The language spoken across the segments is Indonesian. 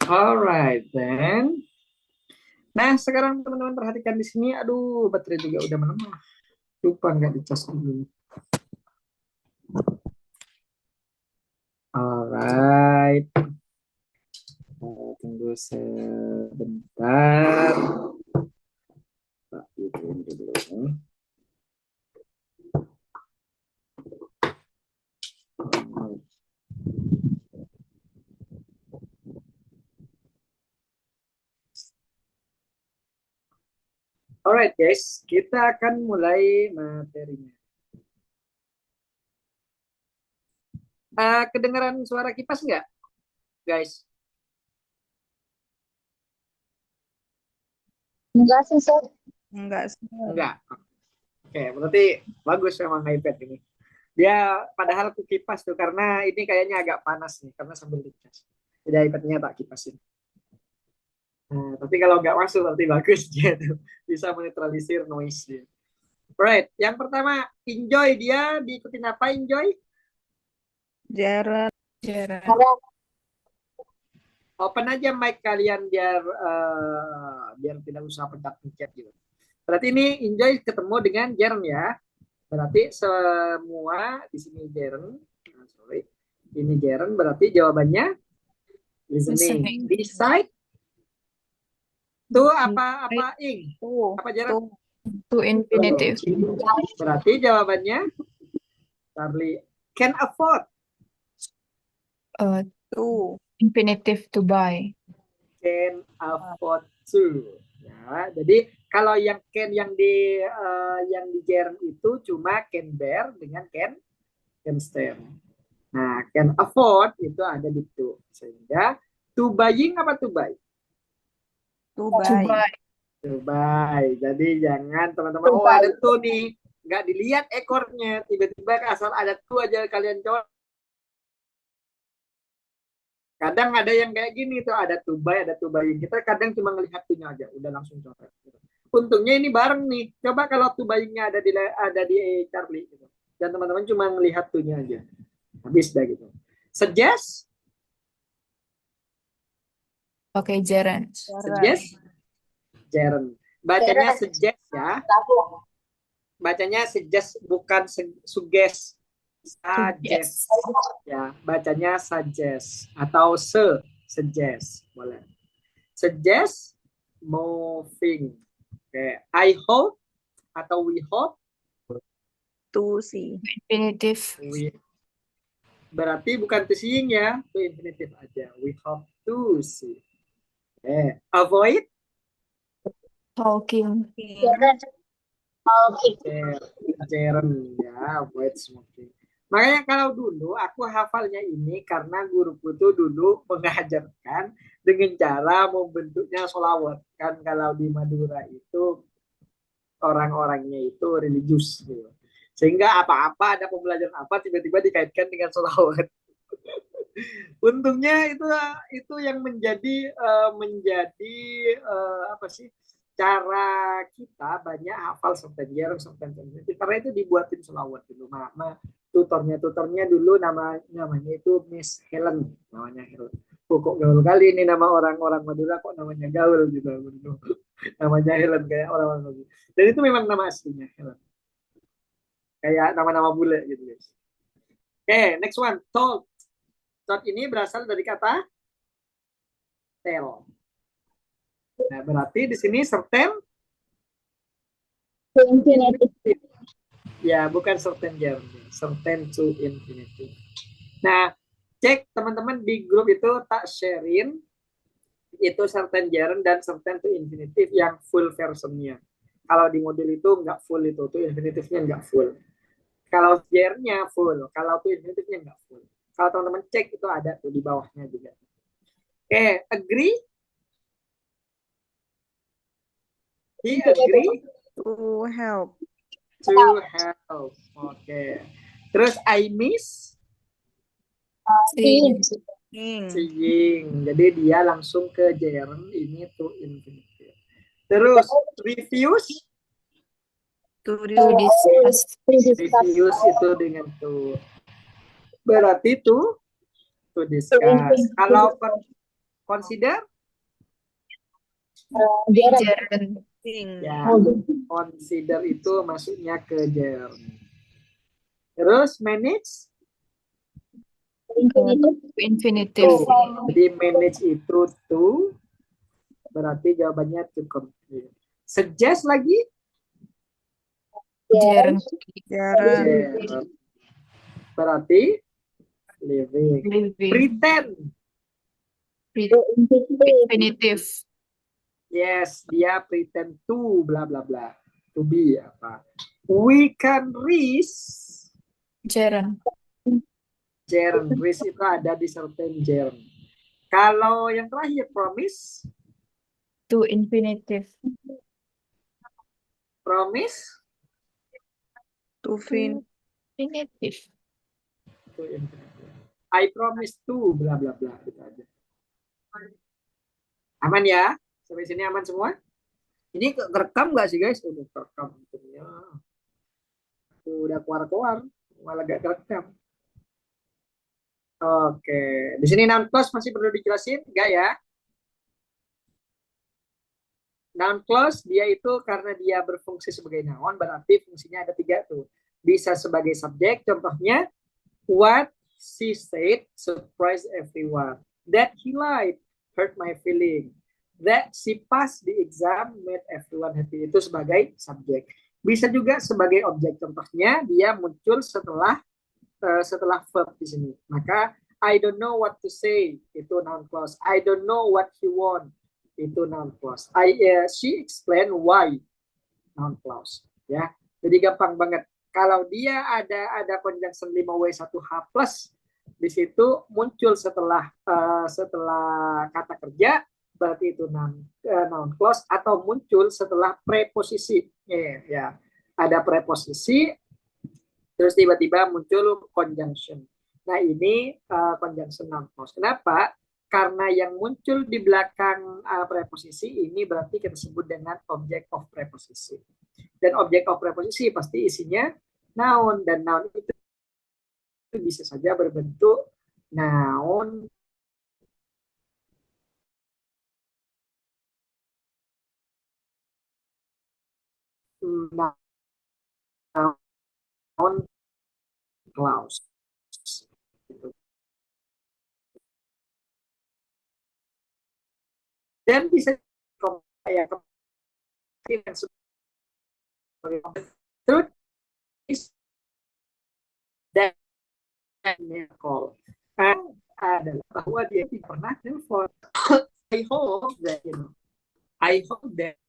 Alright then. Nah, sekarang teman-teman perhatikan di sini. Aduh, baterai juga udah melemah. Lupa nggak dicas dulu. Alright. Tunggu sebentar. Tak bikin dulu. Alright guys, kita akan mulai materinya. Kedengaran suara kipas nggak, guys? Enggak sih, Sob. Enggak sih. Enggak. Oke, berarti bagus memang iPad ini. Dia padahal aku kipas tuh karena ini kayaknya agak panas nih karena sambil dicas. Jadi iPad-nya tak kipasin. Nah, tapi kalau nggak masuk berarti bagus dia tuh bisa menetralisir noise dia. Right, yang pertama enjoy dia diikutin apa enjoy? Jaran. Jaran. Open aja mic kalian biar biar tidak usah pencet-pencet gitu. Berarti ini enjoy ketemu dengan Jern ya. Berarti semua di sini Jern. Nah, sorry. Ini Jern berarti jawabannya listening. Decide to apa ing? Apa Jern? To infinitive. Berarti jawabannya Charlie can afford. To infinitive to buy. Can afford to. Ya, jadi kalau yang yang di Jern itu cuma can bear dengan can stand. Nah, can afford itu ada di to. Sehingga to buying apa to buy? To buy. To buy. Jadi jangan teman-teman, oh ada tuh nih, nggak dilihat ekornya, tiba-tiba asal ada tuh aja kalian coba. Kadang ada yang kayak gini tuh, ada to buy, ada to buying. Kita kadang cuma ngelihat tuh aja, udah langsung coret. Untungnya ini bareng nih. Coba kalau to buying-nya ada di Charlie gitu. Dan teman-teman cuma ngelihat tuh-nya aja. Habis dah gitu. Suggest? Oke, Jaren. Suggest? Jaren. Bacanya suggest ya. Bacanya suggest bukan suggest. Suggest. Ya, bacanya suggest atau suggest boleh. Suggest moving. Oke, I hope atau we hope. To see. Infinitive. Berarti bukan to seeing ya, to infinitive aja. We hope to see. Avoid Talking. Jaren ya, avoid smoking. Makanya kalau dulu aku hafalnya ini karena guruku tuh dulu mengajarkan dengan cara membentuknya solawat. Kan kalau di Madura itu orang-orangnya itu religius gitu. Sehingga apa-apa ada pembelajaran apa tiba-tiba dikaitkan dengan solawat. Untungnya itu yang menjadi apa sih cara kita banyak hafal sertentier karena itu dibuatin selawat dulu tutornya dulu namanya itu Miss Helen namanya Helen. Kok gaul kali ini nama orang-orang Madura kok namanya gaul gitu namanya Helen kayak orang-orang Madura dan itu memang nama aslinya Helen kayak nama-nama bule gitu guys. Next one talk. Talk ini berasal dari kata tell. Nah, berarti di sini certain infinitive. Ya, bukan certain gerund. Certain to infinitive. Nah, cek teman-teman di grup itu tak sharing itu certain gerund dan certain to infinitive yang full versionnya. Kalau di modul itu nggak full itu, to infinitive-nya nggak full. Kalau gerundnya full, kalau to infinitive-nya nggak full. Kalau teman-teman cek itu ada tuh di bawahnya juga. Agree? He agree? To help. To help. Terus I miss? Seeing. Jadi dia langsung ke gerund ini to infinitive. Terus refuse? To discuss. Refuse itu dengan to. Berarti to discuss. Consider Gerund. ya. Consider itu masuknya ke gerund. Terus manage Infinitive. Jadi manage itu to, berarti jawabannya to complete. Suggest lagi Gerund. gerund. Berarti living. Living. Pretend. Infinitive. Yes, dia pretend to bla bla bla. To be apa? We can risk. Gerund. Gerund. Risk itu ada di certain gerund. Kalau yang terakhir promise. To infinitive. Promise. To infinitive. To infinitive. I promise to bla bla bla. Gitu aja. Aman ya? Sampai sini aman semua? Ini kerekam nggak sih guys? Udah kerekam. Udah keluar-keluar. Malah gak kerekam. Oke. Di sini noun clause masih perlu dijelasin? Enggak ya? Noun clause dia itu karena dia berfungsi sebagai noun, berarti fungsinya ada 3 tuh. Bisa sebagai subjek, contohnya what she said surprised everyone. That he lied hurt my feeling. That she passed the exam made everyone happy. Itu sebagai subjek. Bisa juga sebagai objek. Contohnya dia muncul setelah verb di sini. Maka I don't know what to say, itu noun clause. I don't know what he want, itu noun clause. She explain why, noun clause. Ya, jadi gampang banget. Kalau dia ada conjunction 5W1H plus di situ muncul setelah kata kerja, berarti itu noun clause, atau muncul setelah preposisi. Ya, ada preposisi terus tiba-tiba muncul conjunction. Nah ini conjunction noun clause. Kenapa? Karena yang muncul di belakang preposisi ini berarti kita sebut dengan object of preposisi. Dan object of preposisi pasti isinya noun, dan noun itu bisa saja berbentuk noun, noun clause. Dan bisa kayak truth is dan call adalah bahwa dia tidak pernah telepon. I hope that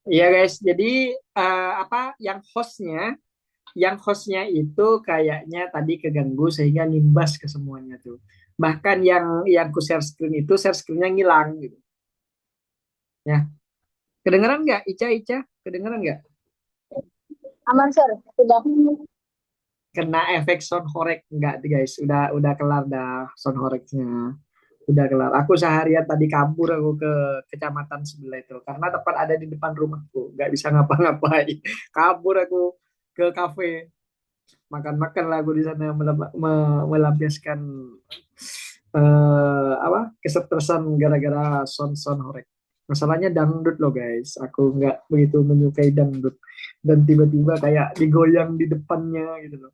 iya guys, jadi apa yang hostnya itu kayaknya tadi keganggu sehingga ngimbas ke semuanya tuh. Bahkan yang ku share screen itu share screennya ngilang gitu. Ya, kedengeran nggak Ica Ica? Kedengeran nggak? Aman, Sir. Sudah. Kena efek sound horeg nggak guys? Udah kelar dah sound horegnya. Udah kelar. Aku seharian tadi kabur aku ke kecamatan sebelah itu karena tempat ada di depan rumahku, nggak bisa ngapa-ngapain. Kabur aku ke kafe, makan-makan lagu di sana melampiaskan apa kesetresan gara-gara son horek. Masalahnya dangdut loh guys. Aku nggak begitu menyukai dangdut dan tiba-tiba kayak digoyang di depannya gitu loh.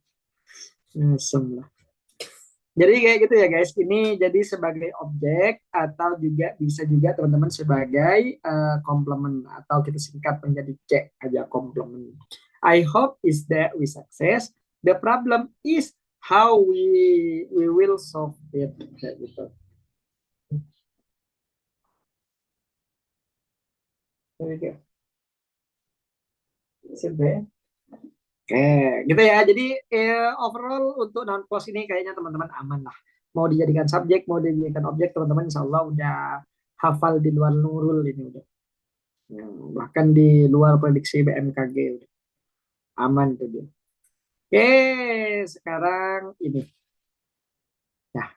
Ngesem lah. Jadi kayak gitu ya guys. Ini jadi sebagai objek atau juga bisa juga teman-teman sebagai komplement atau kita singkat menjadi C aja komplement. I hope is that we success. The problem is how we will solve it kayak gitu. Oke, sip ya. Oke, gitu ya. Jadi overall untuk non clause ini kayaknya teman-teman aman lah. Mau dijadikan subjek, mau dijadikan objek, teman-teman insya Allah udah hafal di luar nurul ini udah. Ya, bahkan di luar prediksi BMKG udah aman tuh dia. Oke, sekarang ini ya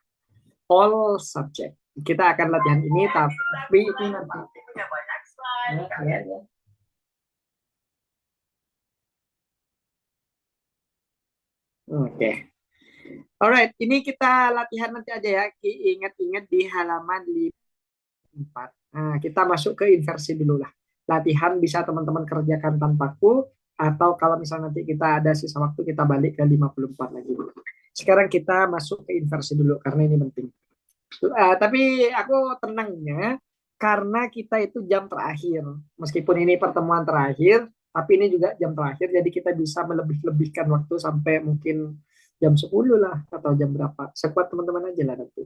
all subject. Kita akan latihan ini tapi ini nanti. Ya, ya. Oke. Alright, ini kita latihan nanti aja ya. Ingat-ingat di halaman 4. Nah, kita masuk ke inversi dulu lah. Latihan bisa teman-teman kerjakan tanpa ku, atau kalau misalnya nanti kita ada sisa waktu kita balik ke 54 lagi. Sekarang kita masuk ke inversi dulu karena ini penting. Tapi aku tenangnya karena kita itu jam terakhir. Meskipun ini pertemuan terakhir, tapi ini juga jam terakhir, jadi kita bisa melebih-lebihkan waktu sampai mungkin jam 10 lah atau jam berapa. Sekuat teman-teman aja lah nanti.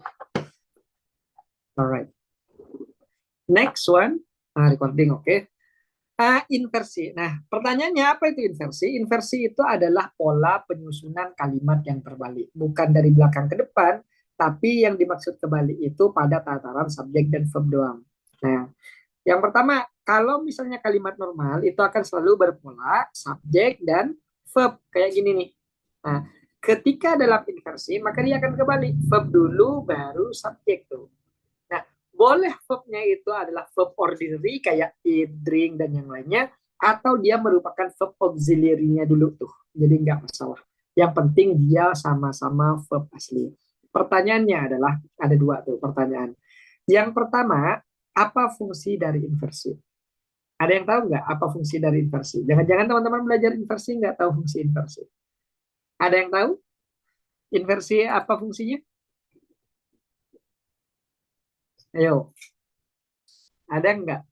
Alright. Next one, recording, oke. Inversi. Nah, pertanyaannya apa itu inversi? Inversi itu adalah pola penyusunan kalimat yang terbalik. Bukan dari belakang ke depan, tapi yang dimaksud kebalik itu pada tataran subjek dan verb doang. Nah, yang pertama, kalau misalnya kalimat normal itu akan selalu berpola subjek dan verb. Kayak gini nih. Nah, ketika dalam inversi, maka dia akan kebalik. Verb dulu, baru subjek tuh. Nah, boleh verbnya itu adalah verb ordinary kayak eat, drink, dan yang lainnya, atau dia merupakan verb auxiliary-nya dulu tuh. Jadi nggak masalah. Yang penting dia sama-sama verb asli. Pertanyaannya adalah, ada dua tuh pertanyaan. Yang pertama, apa fungsi dari inversi? Ada yang tahu nggak apa fungsi dari inversi? Jangan-jangan teman-teman belajar inversi nggak tahu fungsi inversi. Ada yang tahu inversi apa fungsinya? Ayo, ada nggak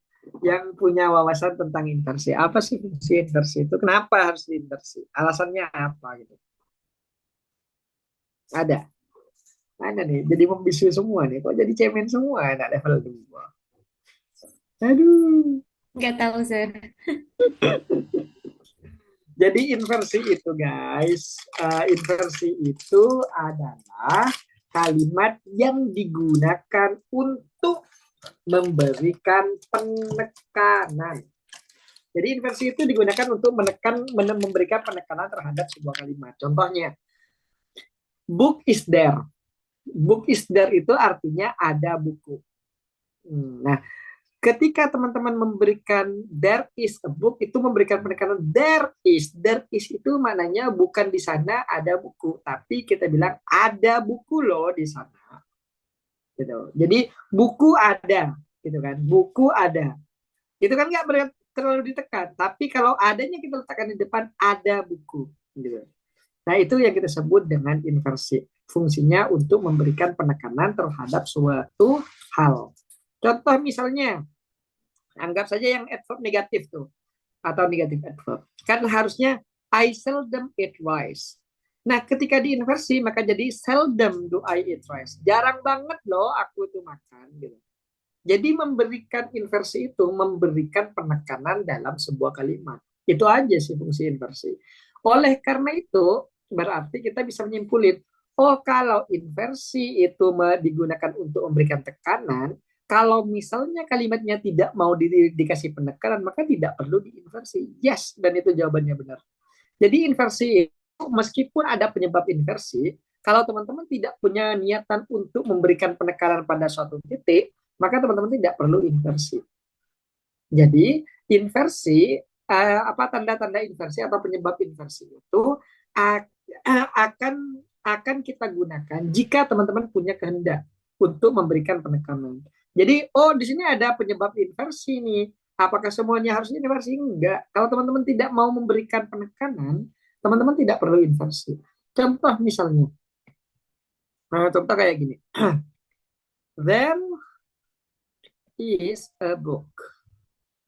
yang punya wawasan tentang inversi? Apa sih fungsi inversi itu? Kenapa harus diinversi? Alasannya apa gitu? Ada. Ada nih, jadi membisu semua nih. Kok jadi cemen semua anak level 2? Aduh. Nggak tahu, Sir. Jadi inversi itu guys, inversi itu adalah kalimat yang digunakan untuk memberikan penekanan. Jadi inversi itu digunakan untuk memberikan penekanan terhadap sebuah kalimat. Contohnya, book is there. Book is there itu artinya ada buku. Nah, ketika teman-teman memberikan there is a book, itu memberikan penekanan there is itu maknanya bukan di sana ada buku, tapi kita bilang ada buku loh di sana gitu. Jadi buku ada gitu kan, buku ada itu kan nggak terlalu ditekan, tapi kalau adanya kita letakkan di depan ada buku gitu. Nah, itu yang kita sebut dengan inversi. Fungsinya untuk memberikan penekanan terhadap suatu hal. Contoh misalnya, anggap saja yang adverb negatif tuh, atau negatif adverb. Kan harusnya I seldom eat rice. Nah, ketika diinversi, maka jadi seldom do I eat rice. Jarang banget loh aku tuh makan. Gitu. Jadi memberikan inversi itu, memberikan penekanan dalam sebuah kalimat. Itu aja sih fungsi inversi. Oleh karena itu, berarti kita bisa menyimpulkan, oh kalau inversi itu digunakan untuk memberikan tekanan, kalau misalnya kalimatnya tidak mau dikasih penekanan, maka tidak perlu diinversi. Yes, dan itu jawabannya benar. Jadi inversi itu, meskipun ada penyebab inversi, kalau teman-teman tidak punya niatan untuk memberikan penekanan pada suatu titik, maka teman-teman tidak perlu inversi. Jadi inversi, apa tanda-tanda inversi atau penyebab inversi itu akan kita gunakan jika teman-teman punya kehendak untuk memberikan penekanan. Jadi, oh di sini ada penyebab inversi nih. Apakah semuanya harus inversi? Enggak. Kalau teman-teman tidak mau memberikan penekanan, teman-teman tidak perlu inversi. Contoh misalnya, contoh kayak gini. There is a book.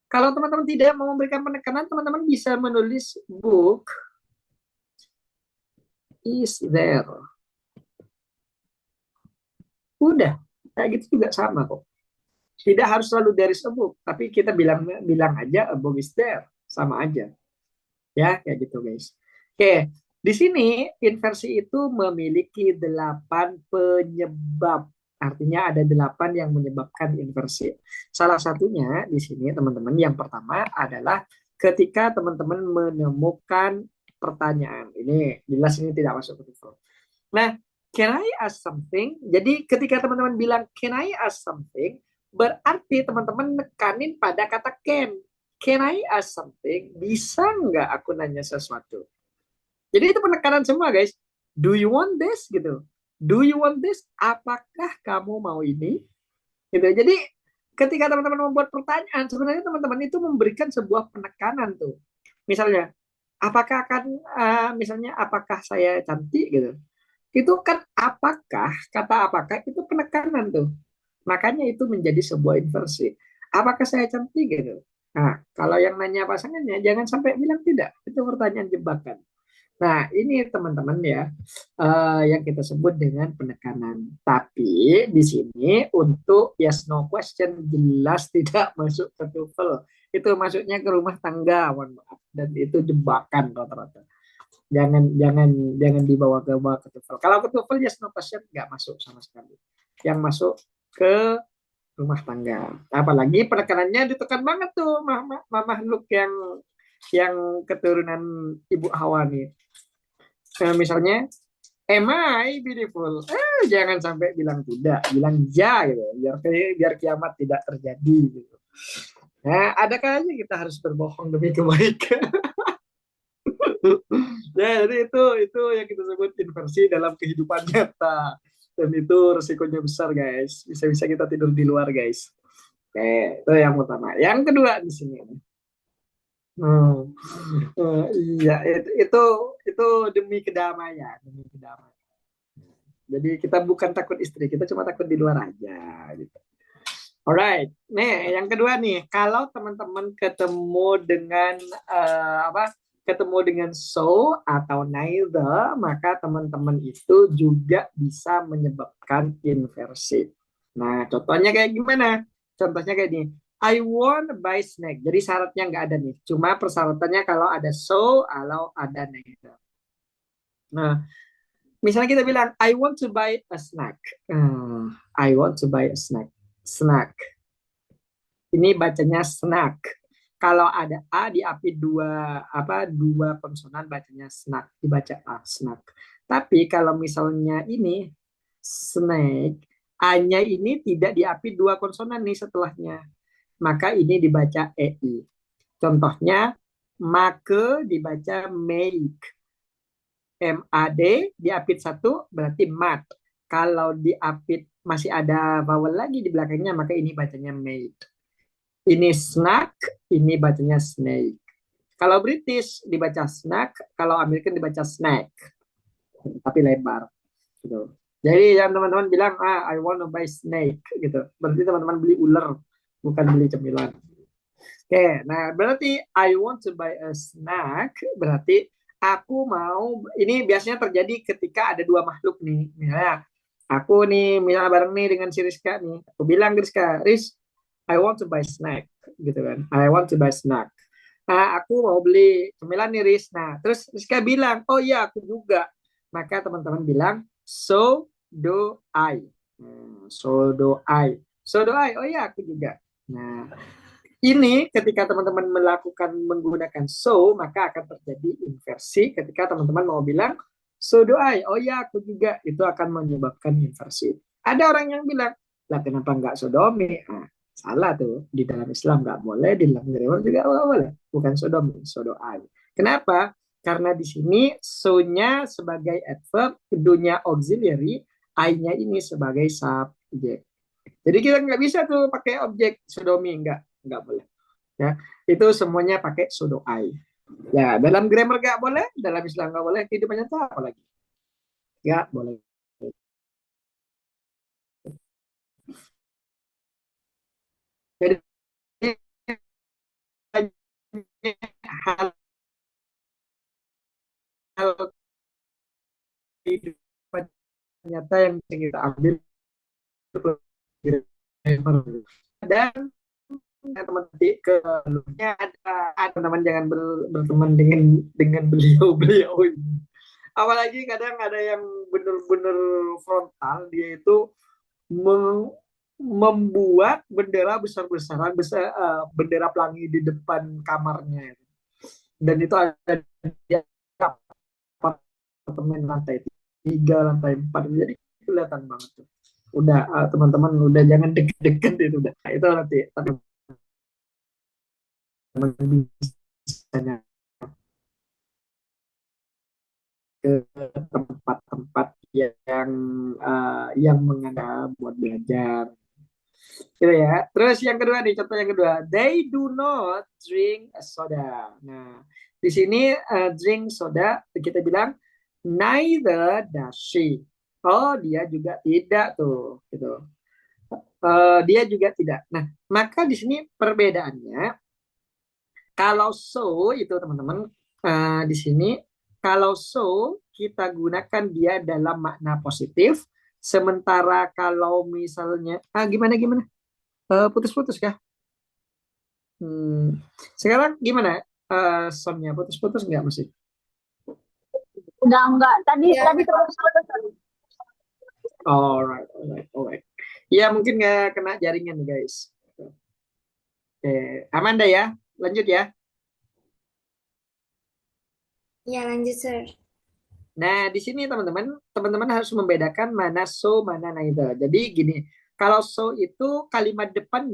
Kalau teman-teman tidak mau memberikan penekanan, teman-teman bisa menulis book is there. Udah, kayak gitu juga sama kok. Tidak harus selalu there is a book, tapi kita bilang aja a book is there, sama aja. Ya, kayak gitu guys. Oke, di sini inversi itu memiliki 8 penyebab. Artinya ada 8 yang menyebabkan inversi. Salah satunya di sini teman-teman, yang pertama adalah ketika teman-teman menemukan pertanyaan. Ini jelas ini tidak masuk ke TOEFL. Nah, can I ask something? Jadi ketika teman-teman bilang can I ask something, berarti teman-teman nekanin pada kata can. Can I ask something? Bisa nggak aku nanya sesuatu? Jadi itu penekanan semua guys. Do you want this? Gitu. Do you want this? Apakah kamu mau ini? Gitu. Jadi ketika teman-teman membuat pertanyaan, sebenarnya teman-teman itu memberikan sebuah penekanan tuh. Misalnya, apakah akan, misalnya apakah saya cantik gitu. Itu kan apakah, kata apakah itu penekanan tuh. Makanya itu menjadi sebuah inversi. Apakah saya cantik gitu? Nah, kalau yang nanya pasangannya jangan sampai bilang tidak. Itu pertanyaan jebakan. Nah, ini teman-teman ya, yang kita sebut dengan penekanan. Tapi di sini untuk yes no question jelas tidak masuk ke TOEFL. Itu masuknya ke rumah tangga, mohon maaf. Dan itu jebakan rata-rata. Jangan dibawa ke TOEFL. Kalau ke TOEFL yes no question nggak masuk sama sekali. Yang masuk ke rumah tangga. Apalagi penekanannya ditekan banget tuh makhluk yang keturunan Ibu Hawa nih. Misalnya, am I beautiful? Jangan sampai bilang tidak, bilang ya gitu, biar kiamat tidak terjadi gitu. Nah, ada kalanya kita harus berbohong demi kebaikan. Ya, jadi itu yang kita sebut inversi dalam kehidupan nyata. Dan itu resikonya besar guys. Bisa-bisa kita tidur di luar guys. Oke, itu yang pertama. Yang kedua di sini. Iya, itu demi kedamaian, demi kedamaian. Jadi kita bukan takut istri, kita cuma takut di luar aja gitu. Alright, nih yang kedua nih, kalau teman-teman ketemu dengan ketemu dengan so atau neither, maka teman-teman itu juga bisa menyebabkan inversi. Nah, contohnya kayak gimana? Contohnya kayak ini. I want to buy snack. Jadi syaratnya nggak ada nih. Cuma persyaratannya kalau ada so, kalau ada neither. Nah, misalnya kita bilang, I want to buy a snack. I want to buy a snack. Snack. Ini bacanya snack. Kalau ada A diapit dua konsonan bacanya snack. Dibaca A, snack. Tapi kalau misalnya ini snack, A-nya ini tidak diapit dua konsonan nih setelahnya. Maka ini dibaca EI. Contohnya, make dibaca make. MAD diapit satu berarti mat. Kalau diapit masih ada vowel lagi di belakangnya, maka ini bacanya made. Ini snack, ini bacanya snake. Kalau British dibaca snack, kalau American dibaca snack. Tapi lebar. Gitu. Jadi yang teman-teman bilang, I want to buy snake. Gitu. Berarti teman-teman beli ular, bukan beli cemilan. Oke, nah berarti I want to buy a snack, berarti aku mau, ini biasanya terjadi ketika ada dua makhluk nih. Misalnya, aku nih, misalnya bareng nih dengan si Rizka nih. Aku bilang ke Rizka, Riz, I want to buy snack. Gitu kan, I want to buy snack. Nah, aku mau beli cemilan nih Riz. Nah, terus Rizka bilang, oh iya aku juga. Maka teman-teman bilang, so do I. So do I. So do I, oh iya aku juga. Nah, ini ketika teman-teman menggunakan so, maka akan terjadi inversi ketika teman-teman mau bilang so do I, oh ya aku juga, itu akan menyebabkan inversi. Ada orang yang bilang, lah kenapa nggak sodomi? Salah tuh, di dalam Islam nggak boleh, di dalam grammar juga nggak boleh, bukan sodomi, so do I. Kenapa? Karena di sini so-nya sebagai adverb, do-nya auxiliary, I-nya ini sebagai subjek. objek. Jadi kita nggak bisa tuh pakai objek sodomi, nggak boleh. Ya, itu semuanya pakai pseudo I. Ya, dalam grammar nggak boleh, dalam Islam nggak boleh, kehidupan nyata apa lagi? Nggak boleh. Jadi hal-hal kehidupan nyata yang bisa kita ambil dan teman ke ada teman jangan berteman dengan beliau ini. Apalagi kadang ada yang benar-benar frontal, dia itu membuat bendera besar-besaran, bendera pelangi di depan kamarnya, dan itu ada di apartemen lantai 3, lantai 4, jadi kelihatan banget tuh. Udah teman-teman udah jangan deket-deket itu, udah itu nanti teman-teman bisa ke tempat-tempat yang mengandalkan buat belajar gitu ya. Terus yang kedua nih, contoh yang kedua, they do not drink soda. Nah, di sini drink soda kita bilang neither does she. Oh, dia juga tidak tuh, gitu. Dia juga tidak. Nah, maka di sini perbedaannya, kalau so itu teman-teman, di sini kalau so kita gunakan dia dalam makna positif, sementara kalau misalnya gimana gimana, putus-putus kah? Sekarang gimana? Soundnya putus-putus nggak masih? Udah enggak. Tadi Ya. tadi terus. Alright, alright, alright. Ya mungkin nggak kena jaringan guys. Oke, aman dah ya. Lanjut ya. Ya, lanjut, Sir. Nah, di sini teman-teman harus membedakan mana so, mana neither. Jadi gini, kalau so itu kalimat depan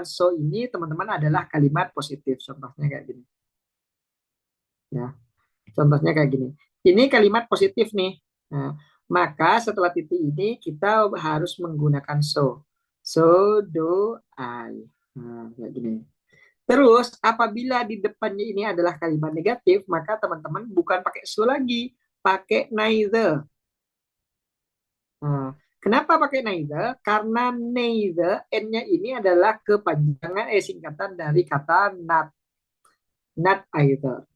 so ini teman-teman adalah kalimat positif. Contohnya kayak gini. Ya, contohnya kayak gini. Ini kalimat positif nih. Nah, maka setelah titik ini kita harus menggunakan so. So do I. Nah, kayak gini. Terus apabila di depannya ini adalah kalimat negatif, maka teman-teman bukan pakai so lagi, pakai neither. Nah, kenapa pakai neither? Karena neither, N-nya ini adalah kepanjangan singkatan dari kata not either.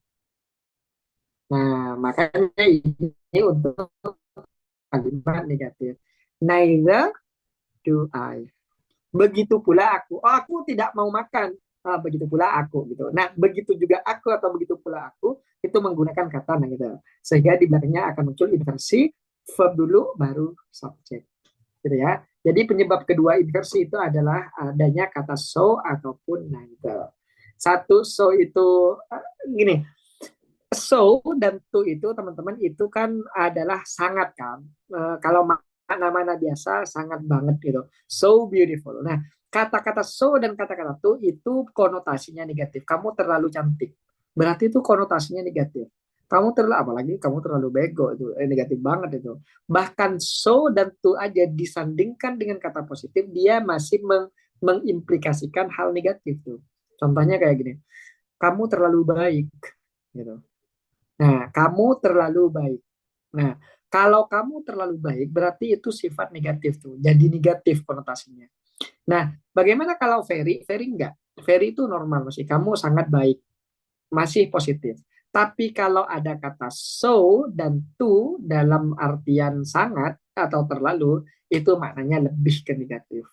Nah, makanya ini untuk kalimat negatif. Neither do I. Begitu pula aku. Oh, aku tidak mau makan. Begitu pula aku gitu. Nah, begitu juga aku atau begitu pula aku itu menggunakan kata neither. Sehingga di belakangnya akan muncul inversi verb dulu baru subjek. Gitu ya. Jadi penyebab kedua inversi itu adalah adanya kata so ataupun neither. Satu so itu gini. So dan to itu teman-teman itu kan adalah sangat kan. Kalau mana-mana biasa sangat banget gitu. So beautiful. Nah, kata-kata so dan kata-kata to itu konotasinya negatif. Kamu terlalu cantik. Berarti itu konotasinya negatif. Kamu terlalu, apalagi kamu terlalu bego, itu negatif banget itu. Bahkan so dan to aja disandingkan dengan kata positif, dia masih mengimplikasikan hal negatif tuh. Contohnya kayak gini. Kamu terlalu baik gitu. Nah, kamu terlalu baik. Nah, kalau kamu terlalu baik, berarti itu sifat negatif tuh. Jadi negatif konotasinya. Nah, bagaimana kalau very? Very enggak. Very itu normal masih. Kamu sangat baik. Masih positif. Tapi kalau ada kata so dan to dalam artian sangat atau terlalu, itu maknanya lebih ke negatif.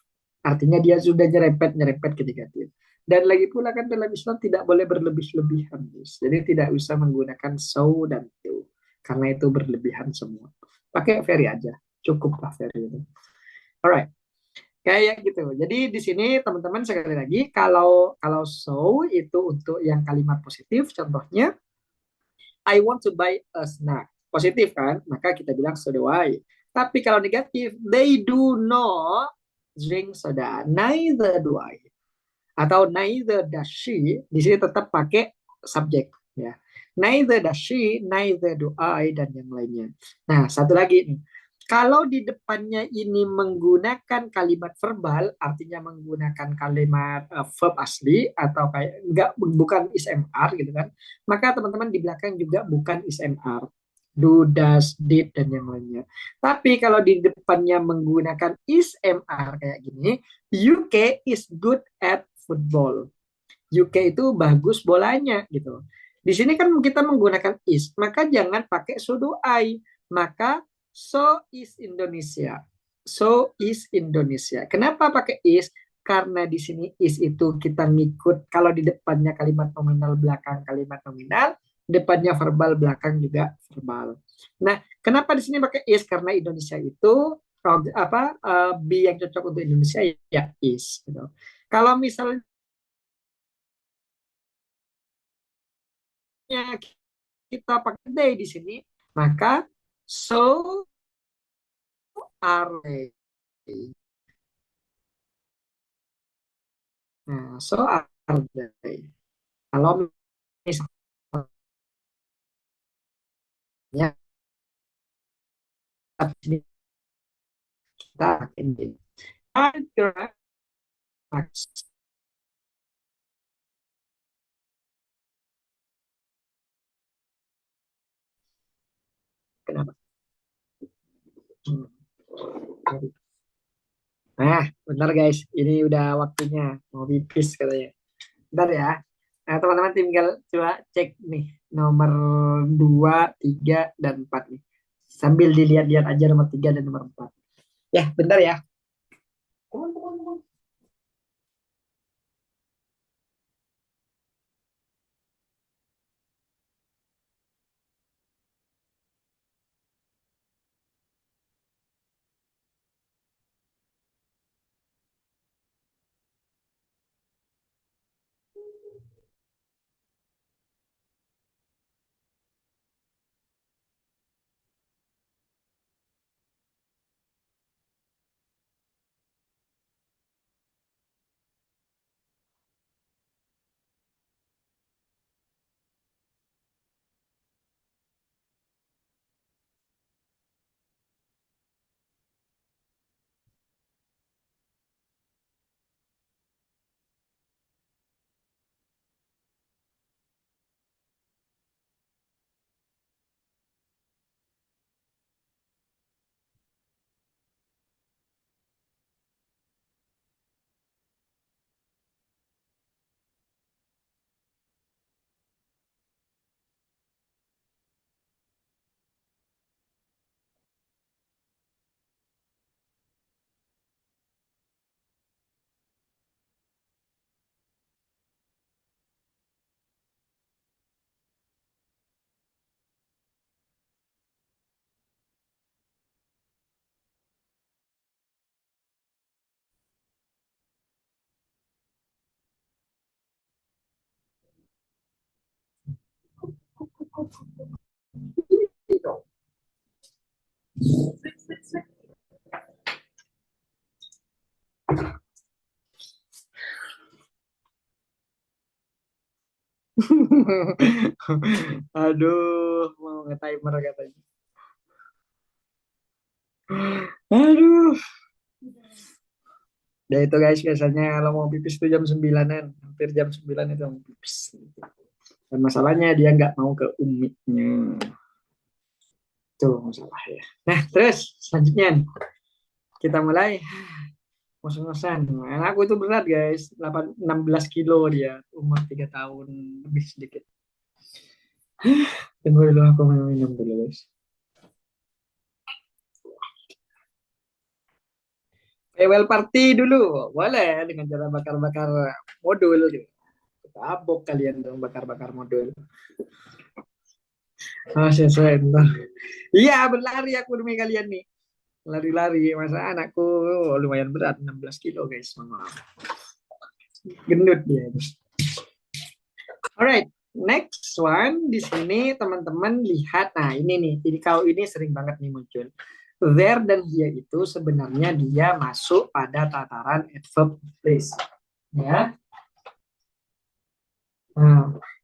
Artinya dia sudah nyerempet ke negatif. Dan lagi pula kan dalam Islam tidak boleh berlebih-lebihan. Jadi tidak bisa menggunakan so dan to. Karena itu berlebihan semua. Pakai very aja. Cukuplah very itu. Alright. Kayak gitu. Jadi di sini teman-teman sekali lagi kalau so itu untuk yang kalimat positif, contohnya I want to buy a snack. Positif kan? Maka kita bilang so do I. Tapi kalau negatif, they do not drink soda. Neither do I. Atau neither does she. Di sini tetap pakai subjek ya. Neither does she, neither do I dan yang lainnya. Nah, satu lagi nih. Kalau di depannya ini menggunakan kalimat verbal, artinya menggunakan kalimat verb asli atau kayak enggak bukan is mr gitu kan, maka teman-teman di belakang juga bukan is mr. Do, does, did dan yang lainnya. Tapi kalau di depannya menggunakan is mr kayak gini, UK is good at football. UK itu bagus bolanya gitu. Di sini kan kita menggunakan is, maka jangan pakai so do I. Maka so is Indonesia. So is Indonesia. Kenapa pakai is? Karena di sini is itu kita ngikut kalau di depannya kalimat nominal, belakang kalimat nominal, depannya verbal, belakang juga verbal. Nah, kenapa di sini pakai is? Karena Indonesia itu be yang cocok untuk Indonesia ya is gitu. Kalau misalnya kita pakai they di sini, maka so are they. Nah, so are they. Kalau misalnya kita ini kenapa? Nah, bentar guys, ini udah waktunya mau pipis katanya. Bentar ya. Nah, teman-teman tinggal coba cek nih nomor 2, 3, dan 4 nih. Sambil dilihat-lihat aja nomor 3 dan nomor 4. Ya, bentar ya. Aduh, mau nge-timer katanya. Aduh. Ya itu guys, biasanya kalau mau pipis itu jam 9-an. Hampir jam 9 itu mau pipis. Dan masalahnya dia nggak mau ke umiknya. Itu masalah ya. Nah, terus selanjutnya kita mulai ngos-ngosan. Nah, aku itu berat guys, 16 kilo dia, umur 3 tahun lebih sedikit. Tunggu dulu aku minum dulu guys. Farewell party dulu, boleh dengan cara bakar-bakar modul gitu. Tabok kalian dong bakar-bakar modul. Oh, sesuai bentar. Iya, berlari aku demi kalian nih. Lari-lari, masa anakku lumayan berat, 16 kilo guys. Maaf. Gendut dia. Alright, next one di sini teman-teman lihat. Nah, ini nih. Jadi kalau ini sering banget nih muncul. There dan here itu sebenarnya dia masuk pada tataran adverb of place. Ya.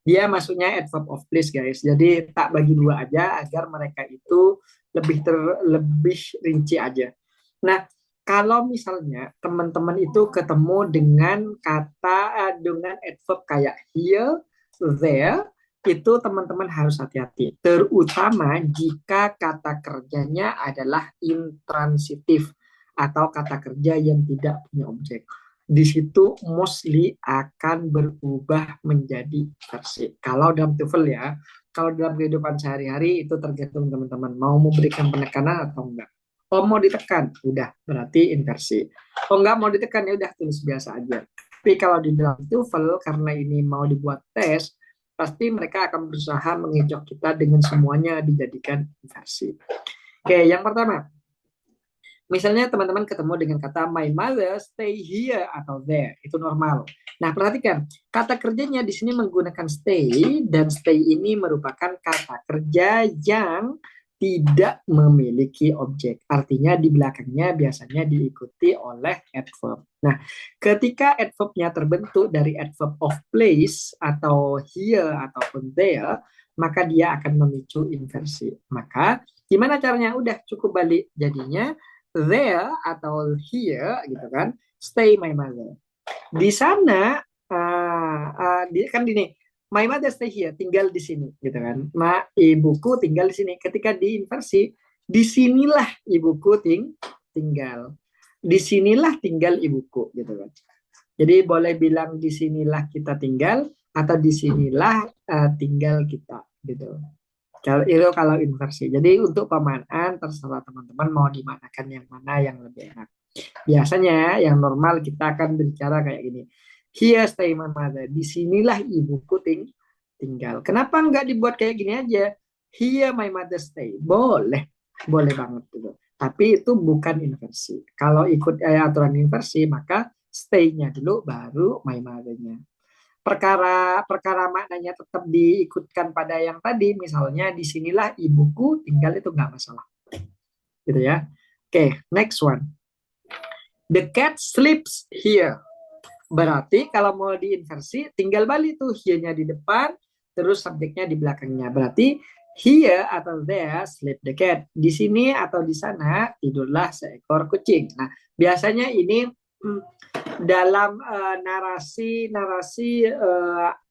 Dia masuknya adverb of place guys. Jadi tak bagi dua aja agar mereka itu lebih rinci aja. Nah, kalau misalnya teman-teman itu ketemu dengan dengan adverb kayak here, there, itu teman-teman harus hati-hati. Terutama jika kata kerjanya adalah intransitif atau kata kerja yang tidak punya objek. Di situ mostly akan berubah menjadi versi. Kalau dalam TOEFL ya, kalau dalam kehidupan sehari-hari itu tergantung teman-teman mau memberikan penekanan atau enggak. Oh mau ditekan, udah berarti inversi. Oh enggak mau ditekan ya udah tulis biasa aja. Tapi kalau di dalam TOEFL karena ini mau dibuat tes, pasti mereka akan berusaha mengecoh kita dengan semuanya dijadikan inversi. Oke, yang pertama, misalnya teman-teman ketemu dengan kata my mother stay here atau there, itu normal. Nah, perhatikan, kata kerjanya di sini menggunakan stay dan stay ini merupakan kata kerja yang tidak memiliki objek. Artinya di belakangnya biasanya diikuti oleh adverb. Nah, ketika adverbnya terbentuk dari adverb of place atau here ataupun there, maka dia akan memicu inversi. Maka gimana caranya? Udah cukup balik. Jadinya there atau here gitu kan, stay my mother. Di sana kan gini, my mother stay here, tinggal di sini gitu kan. Ibuku tinggal di sini. Ketika diinversi, disinilah ibuku tinggal. Disinilah tinggal ibuku gitu kan. Jadi boleh bilang disinilah kita tinggal atau disinilah tinggal kita gitu. Kalau inversi. Jadi untuk pemanaan terserah teman-teman mau dimanakan yang mana yang lebih enak. Biasanya yang normal kita akan berbicara kayak gini. Here stay my mother. Disinilah ibuku tinggal. Kenapa nggak dibuat kayak gini aja? Here my mother stay. Boleh. Boleh banget gitu. Tapi itu bukan inversi. Kalau ikut aturan inversi maka stay-nya dulu baru my mother-nya. Perkara maknanya tetap diikutkan pada yang tadi, misalnya disinilah ibuku tinggal, itu nggak masalah gitu ya. Oke, next one, the cat sleeps here. Berarti kalau mau diinversi tinggal balik tuh here-nya di depan terus subjeknya di belakangnya. Berarti here atau there sleep the cat. Di sini atau di sana tidurlah seekor kucing. Nah, biasanya ini dalam narasi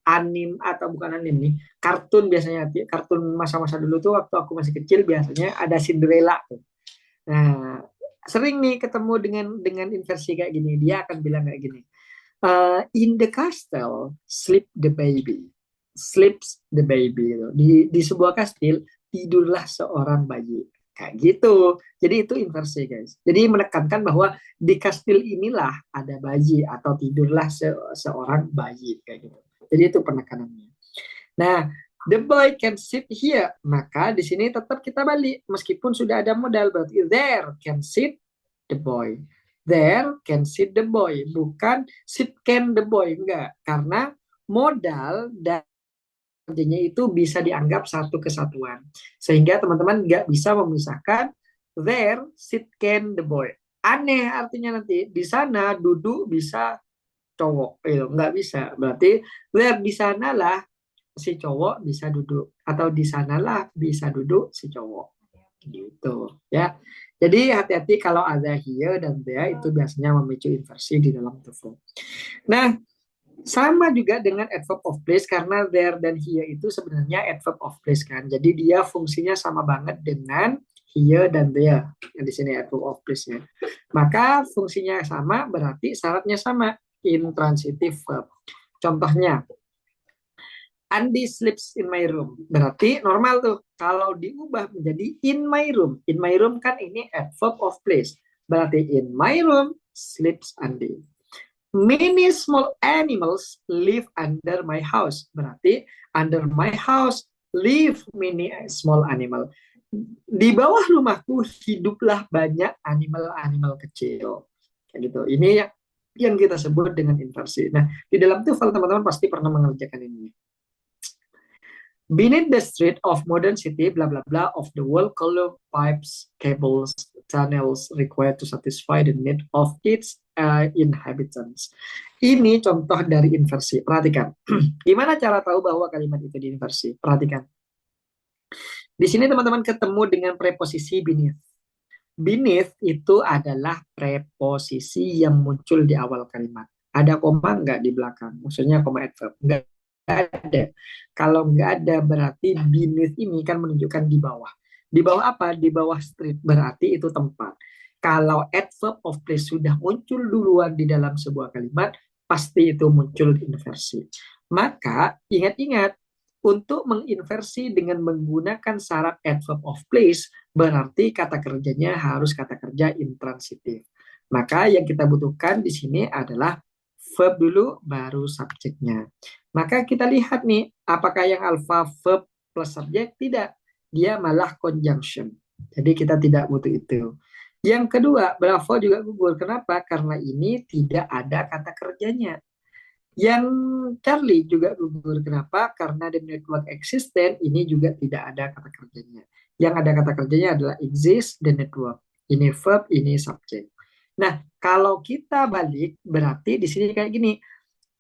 anim atau bukan anim nih, kartun biasanya, kartun masa-masa dulu tuh waktu aku masih kecil biasanya ada Cinderella tuh. Nah, sering nih ketemu dengan inversi kayak gini, dia akan bilang kayak gini, in the castle sleep the baby, sleeps the baby gitu. Di sebuah kastil tidurlah seorang bayi. Kayak gitu. Jadi itu inversi guys. Jadi menekankan bahwa di kastil inilah ada bayi atau tidurlah seorang bayi kayak gitu. Jadi itu penekanannya. Nah, the boy can sit here. Maka di sini tetap kita balik meskipun sudah ada modal, berarti there can sit the boy. There can sit the boy, bukan sit can the boy, enggak. Karena modal dan kerjanya itu bisa dianggap satu kesatuan. Sehingga teman-teman nggak bisa memisahkan there sit can the boy. Aneh artinya nanti di sana duduk bisa cowok, nggak bisa. Berarti there di sanalah si cowok bisa duduk atau di sanalah bisa duduk si cowok. Gitu ya. Jadi hati-hati kalau ada here dan there itu biasanya memicu inversi di dalam TOEFL. Nah, sama juga dengan adverb of place karena there dan here itu sebenarnya adverb of place kan. Jadi dia fungsinya sama banget dengan here dan there. Yang di sini adverb of place-nya. Maka fungsinya sama berarti syaratnya sama, intransitive verb. Contohnya Andi sleeps in my room. Berarti normal tuh kalau diubah menjadi in my room. In my room kan ini adverb of place. Berarti in my room sleeps Andi. Many small animals live under my house. Berarti under my house live many small animal. Di bawah rumahku hiduplah banyak animal-animal kecil. Kayak gitu. Ini yang kita sebut dengan inversi. Nah, di dalam TOEFL teman-teman pasti pernah mengerjakan ini. Beneath the street of modern city, blah blah blah, of the world color pipes, cables, tunnels required to satisfy the need of its inhabitants. Ini contoh dari inversi. Perhatikan. Gimana cara tahu bahwa kalimat itu diinversi? Perhatikan. Di sini teman-teman ketemu dengan preposisi beneath. Beneath itu adalah preposisi yang muncul di awal kalimat. Ada koma nggak di belakang? Maksudnya koma adverb? Nggak ada. Kalau nggak ada berarti beneath ini kan menunjukkan di bawah. Di bawah apa? Di bawah street. Berarti itu tempat. Kalau adverb of place sudah muncul duluan di dalam sebuah kalimat, pasti itu muncul inversi. Maka ingat-ingat, untuk menginversi dengan menggunakan syarat adverb of place, berarti kata kerjanya harus kata kerja intransitif. Maka yang kita butuhkan di sini adalah verb dulu, baru subjeknya. Maka kita lihat nih, apakah yang alpha verb plus subjek? Tidak. Dia malah conjunction. Jadi kita tidak butuh itu. Yang kedua, bravo juga gugur. Kenapa? Karena ini tidak ada kata kerjanya. Yang Charlie juga gugur. Kenapa? Karena the network existent ini juga tidak ada kata kerjanya. Yang ada kata kerjanya adalah exist, the network. Ini verb, ini subject. Nah, kalau kita balik, berarti di sini kayak gini.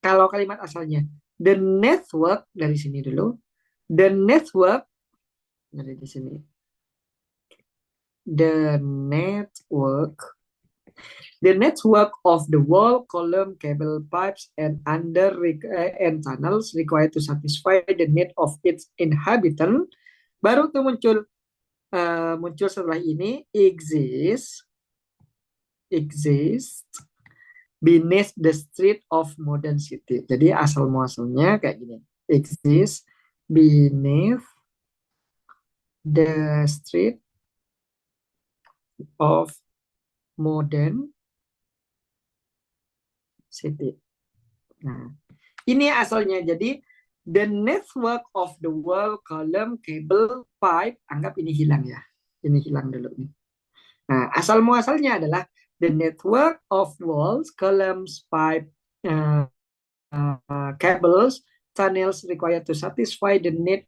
Kalau kalimat asalnya, the network, dari sini dulu. The network, dari di sini. The network of the wall, column, cable, pipes, and and tunnels required to satisfy the need of its inhabitant. Baru tuh muncul setelah ini exist beneath the street of modern city. Jadi asal muasalnya kayak gini. Exist beneath the street of modern city. Nah, ini asalnya. Jadi the network of the wall, column, cable, pipe, anggap ini hilang ya. Ini hilang dulu nih. Nah, asal muasalnya adalah the network of walls, columns, pipe, cables, tunnels required to satisfy the need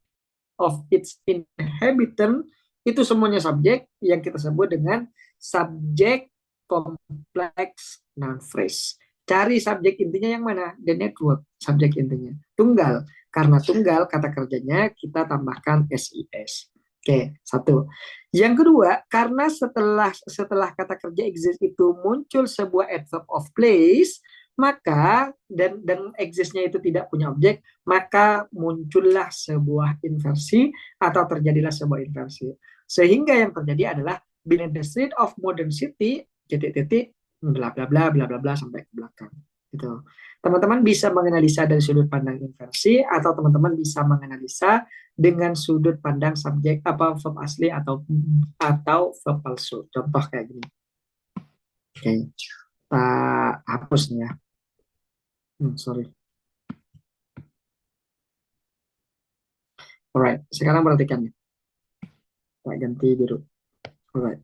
of its inhabitant. Itu semuanya subjek yang kita sebut dengan subjek kompleks noun phrase. Cari subjek intinya yang mana? The network, subjek intinya. Tunggal. Karena tunggal, kata kerjanya kita tambahkan SIS. Oke, satu. Yang kedua, karena setelah kata kerja exist itu muncul sebuah adverb of place, maka dan exist-nya itu tidak punya objek, maka muncullah sebuah inversi atau terjadilah sebuah inversi. Sehingga yang terjadi adalah beneath the street of modern city, titik-titik, bla bla bla bla bla bla sampai ke belakang. Gitu. Teman-teman bisa menganalisa dari sudut pandang inversi atau teman-teman bisa menganalisa dengan sudut pandang subjek apa verb asli atau verb palsu. Contoh kayak gini. Oke. Kita hapus nih ya. Sorry. Alright, sekarang perhatikan nih. Kita ganti biru. Alright.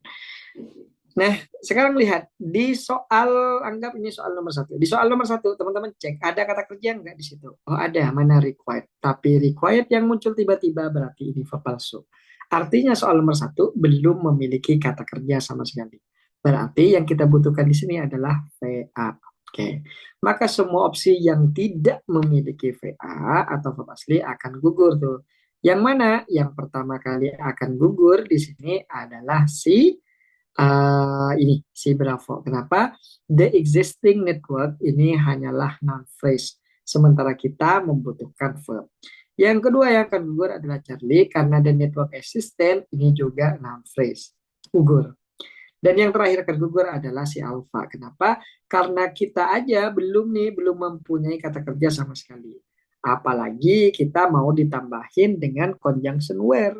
Nah, sekarang lihat di soal, anggap ini soal nomor 1. Di soal nomor 1, teman-teman cek ada kata kerja nggak di situ? Oh ada, mana required? Tapi required yang muncul tiba-tiba berarti ini verb palsu. Artinya soal nomor 1 belum memiliki kata kerja sama sekali. Berarti yang kita butuhkan di sini adalah VA. Oke, maka semua opsi yang tidak memiliki VA atau verb asli akan gugur tuh. Yang mana? Yang pertama kali akan gugur di sini adalah ini si Bravo. Kenapa? The existing network ini hanyalah noun phrase, sementara kita membutuhkan verb. Yang kedua yang akan gugur adalah Charlie karena the network existent ini juga noun phrase, gugur. Dan yang terakhir akan gugur adalah si Alpha. Kenapa? Karena kita aja belum mempunyai kata kerja sama sekali. Apalagi kita mau ditambahin dengan conjunction where.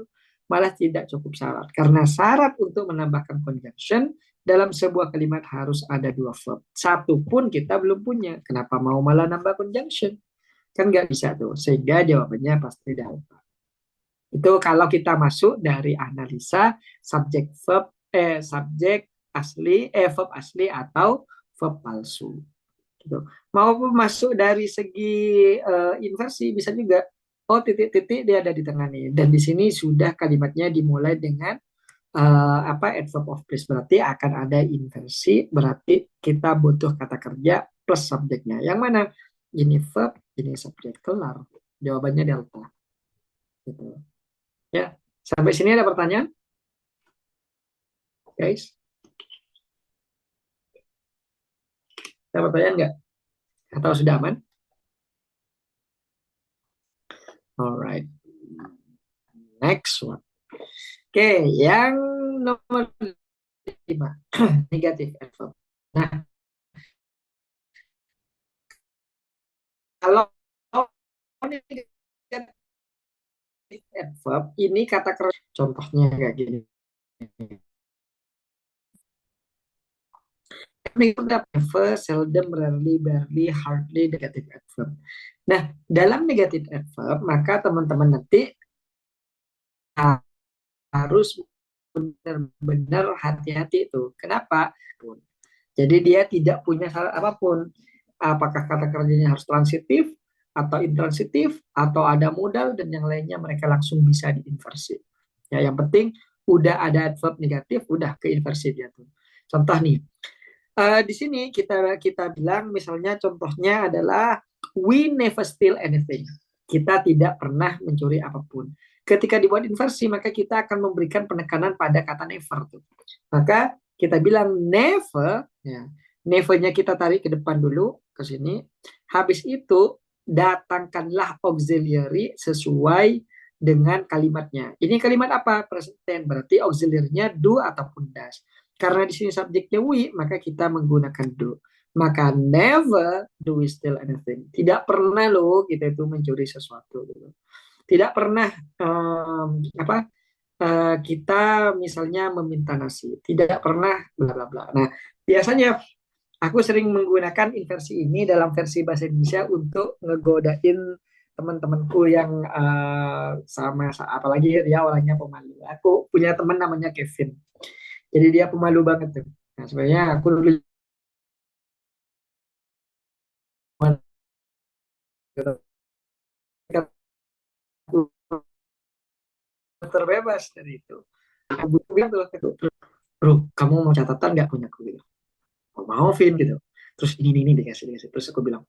Malah tidak cukup syarat. Karena syarat untuk menambahkan conjunction dalam sebuah kalimat harus ada 2 verb. Satu pun kita belum punya. Kenapa mau malah nambah conjunction? Kan nggak bisa tuh. Sehingga jawabannya pasti Alpha. Itu kalau kita masuk dari analisa subjek asli, verb asli atau verb palsu. Gitu. Mau masuk dari segi inversi bisa juga. Oh, titik-titik dia ada di tengah nih. Dan di sini sudah kalimatnya dimulai dengan adverb of place. Berarti akan ada inversi. Berarti kita butuh kata kerja plus subjeknya. Yang mana? Ini verb, ini subjek. Kelar. Jawabannya delta. Gitu. Ya. Sampai sini ada pertanyaan, guys? Ada pertanyaan nggak? Atau sudah aman? Alright. Next one. Oke, yang nomor 5. Negatif adverb. Nah, kalau negatif adverb ini kata kerja, contohnya kayak gini. Never, seldom, rarely, barely, hardly, negative adverb. Nah, dalam negative adverb, maka teman-teman nanti harus benar-benar hati-hati itu. Kenapa? Jadi dia tidak punya syarat apapun. Apakah kata kerjanya harus transitif atau intransitif atau ada modal dan yang lainnya mereka langsung bisa diinversi. Ya, yang penting udah ada adverb negatif, udah ke inversi dia tuh. Contoh nih, di sini kita bilang misalnya contohnya adalah we never steal anything. Kita tidak pernah mencuri apapun. Ketika dibuat inversi maka kita akan memberikan penekanan pada kata never tuh. Maka kita bilang never, ya. Never-nya kita tarik ke depan dulu ke sini. Habis itu datangkanlah auxiliary sesuai dengan kalimatnya. Ini kalimat apa? Present tense. Berarti auxiliary-nya do ataupun does. Karena di sini subjeknya we, maka kita menggunakan do. Maka never do we steal anything. Tidak pernah loh kita itu mencuri sesuatu. Gitu. Tidak pernah apa kita misalnya meminta nasi. Tidak pernah bla bla bla. Nah, biasanya aku sering menggunakan inversi ini dalam versi bahasa Indonesia untuk ngegodain teman-temanku yang sama, apalagi dia orangnya pemalu. Aku punya teman namanya Kevin. Jadi dia pemalu banget tuh. Nah, sebenarnya aku dulu terbebas dari itu. Aku bilang tuh, bro, kamu mau catatan nggak punya aku gitu? Mau, Vin gitu. Terus ini dikasih. Terus aku bilang,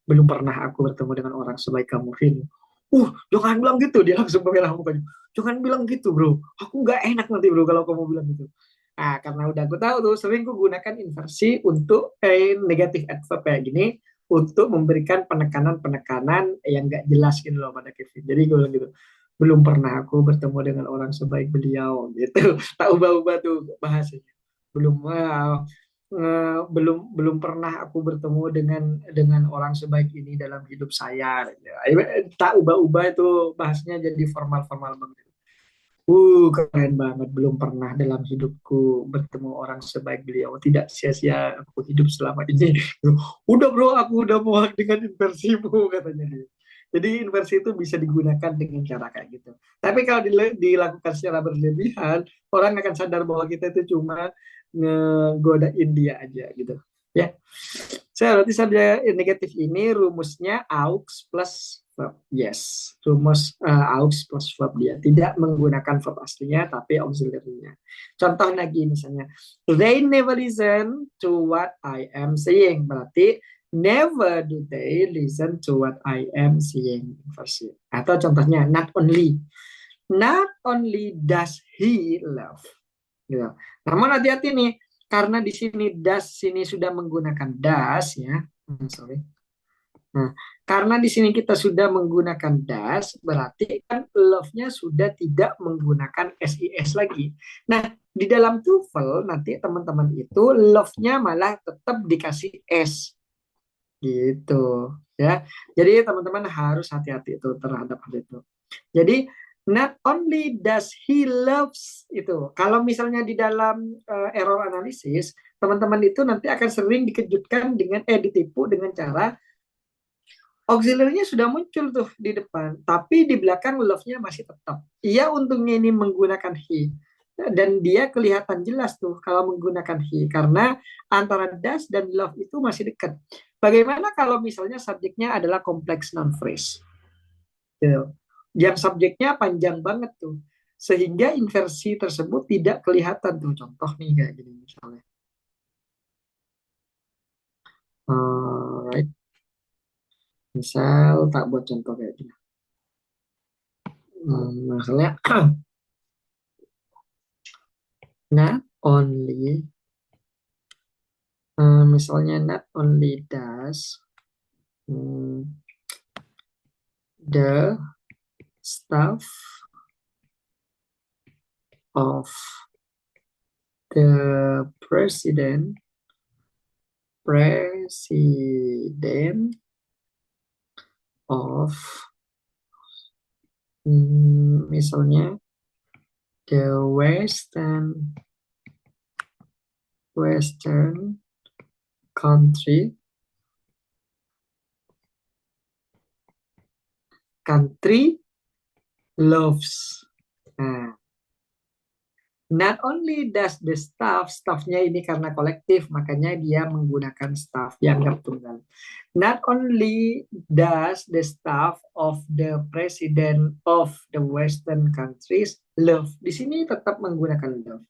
belum pernah aku bertemu dengan orang sebaik kamu, Vin. Jangan bilang gitu. Dia langsung bilang mukanya, jangan bilang gitu, bro. Aku nggak enak nanti, bro, kalau kamu bilang gitu. Nah, karena udah aku tahu tuh, sering aku gunakan inversi untuk negatif adverb kayak gini, untuk memberikan penekanan-penekanan yang nggak jelas gitu loh pada Kevin. Jadi gue bilang gitu, belum pernah aku bertemu dengan orang sebaik beliau gitu. Tak ubah-ubah tuh bahasanya. Belum belum pernah aku bertemu dengan orang sebaik ini dalam hidup saya. Tak ubah-ubah itu bahasnya jadi formal-formal banget. Keren banget. Belum pernah dalam hidupku bertemu orang sebaik beliau. Tidak sia-sia aku hidup selama ini. Udah bro, aku udah muak dengan inversimu katanya dia. Jadi inversi itu bisa digunakan dengan cara kayak gitu. Tapi kalau dilakukan secara berlebihan, orang akan sadar bahwa kita itu cuma ngegodain dia aja gitu. Ya. Saya berarti saja negatif ini rumusnya aux plus verb. Yes, rumus aux plus verb dia. Tidak menggunakan verb aslinya tapi auxiliary-nya. Contoh lagi misalnya, they never listen to what I am saying. Berarti never do they listen to what I am saying. Inversi. Atau contohnya, not only does he love. Gitu. Namun hati-hati nih, karena di sini does sini sudah menggunakan does ya. Sorry. Nah, karena di sini kita sudah menggunakan does, berarti kan love-nya sudah tidak menggunakan SIS lagi. Nah, di dalam TOEFL nanti teman-teman itu love-nya malah tetap dikasih S. Gitu ya. Jadi teman-teman harus hati-hati itu terhadap hal itu. Jadi not only does he loves itu. Kalau misalnya di dalam error analisis, teman-teman itu nanti akan sering dikejutkan dengan ditipu dengan cara auxiliary-nya sudah muncul tuh di depan, tapi di belakang love-nya masih tetap. Ia untungnya ini menggunakan he. Dan dia kelihatan jelas tuh kalau menggunakan he karena antara does dan love itu masih dekat. Bagaimana kalau misalnya subjeknya adalah kompleks noun phrase? Gitu. Yang subjeknya panjang banget tuh. Sehingga inversi tersebut tidak kelihatan tuh. Contoh nih kayak gini misalnya. Alright. Misal tak buat contoh kayak gini. Misalnya not only, misalnya not only does the staff of the president of misalnya the western country loves. Nah, not only does the staffnya ini karena kolektif, makanya dia menggunakan staff dianggap tunggal. Not only does the staff of the president of the western countries love. Di sini tetap menggunakan love.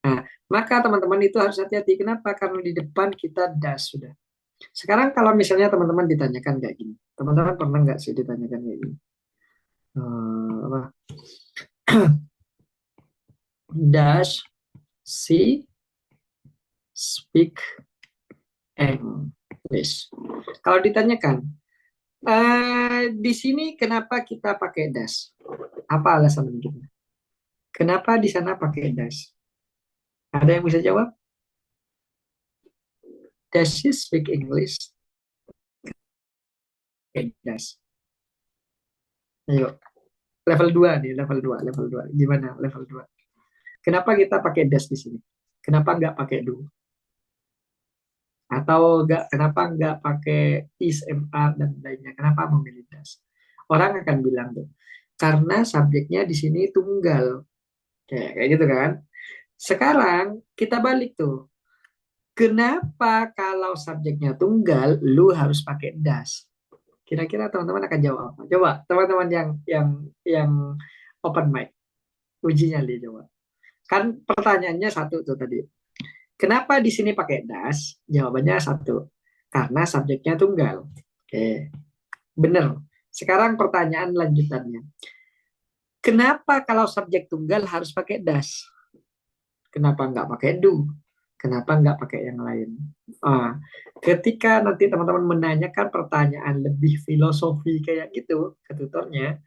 Nah, maka teman-teman itu harus hati-hati. Kenapa? Karena di depan kita does sudah. Sekarang kalau misalnya teman-teman ditanyakan kayak gini, teman-teman pernah nggak sih ditanyakan kayak gini? Apa? Does she speak English? Kalau ditanyakan, di sini kenapa kita pakai does? Apa alasan kita? Kenapa di sana pakai does? Ada yang bisa jawab? Does she speak English? Okay, does. Ayo, level 2 nih, level 2. Gimana level 2? Kenapa kita pakai does di sini? Kenapa nggak pakai do? Atau kenapa nggak pakai is, are, dan lainnya? Kenapa memilih does? Orang akan bilang tuh, karena subjeknya di sini tunggal. Kayak gitu kan? Sekarang kita balik tuh. Kenapa kalau subjeknya tunggal, lu harus pakai does? Kira-kira teman-teman akan jawab apa? Coba teman-teman yang open mic, ujinya nih coba. Kan pertanyaannya satu tuh tadi. Kenapa di sini pakai does? Jawabannya satu. Karena subjeknya tunggal. Oke, bener. Sekarang pertanyaan lanjutannya. Kenapa kalau subjek tunggal harus pakai does? Kenapa nggak pakai do? Kenapa nggak pakai yang lain? Ketika nanti teman-teman menanyakan pertanyaan lebih filosofi kayak gitu ke tutornya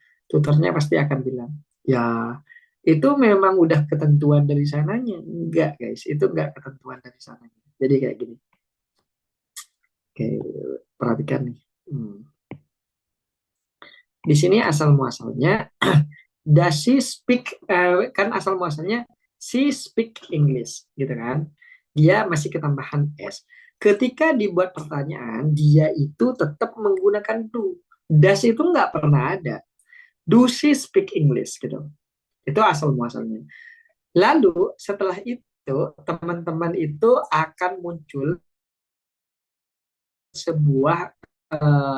pasti akan bilang, ya itu memang udah ketentuan dari sananya. Enggak guys, itu enggak ketentuan dari sananya. Jadi kayak gini. Oke, perhatikan nih. Di sini asal muasalnya does she speak, kan asal muasalnya she speak English gitu kan. Dia masih ketambahan S. Ketika dibuat pertanyaan, dia itu tetap menggunakan do. Does itu nggak pernah ada. Do she speak English gitu. Itu asal muasalnya. Lalu setelah itu teman-teman itu akan muncul sebuah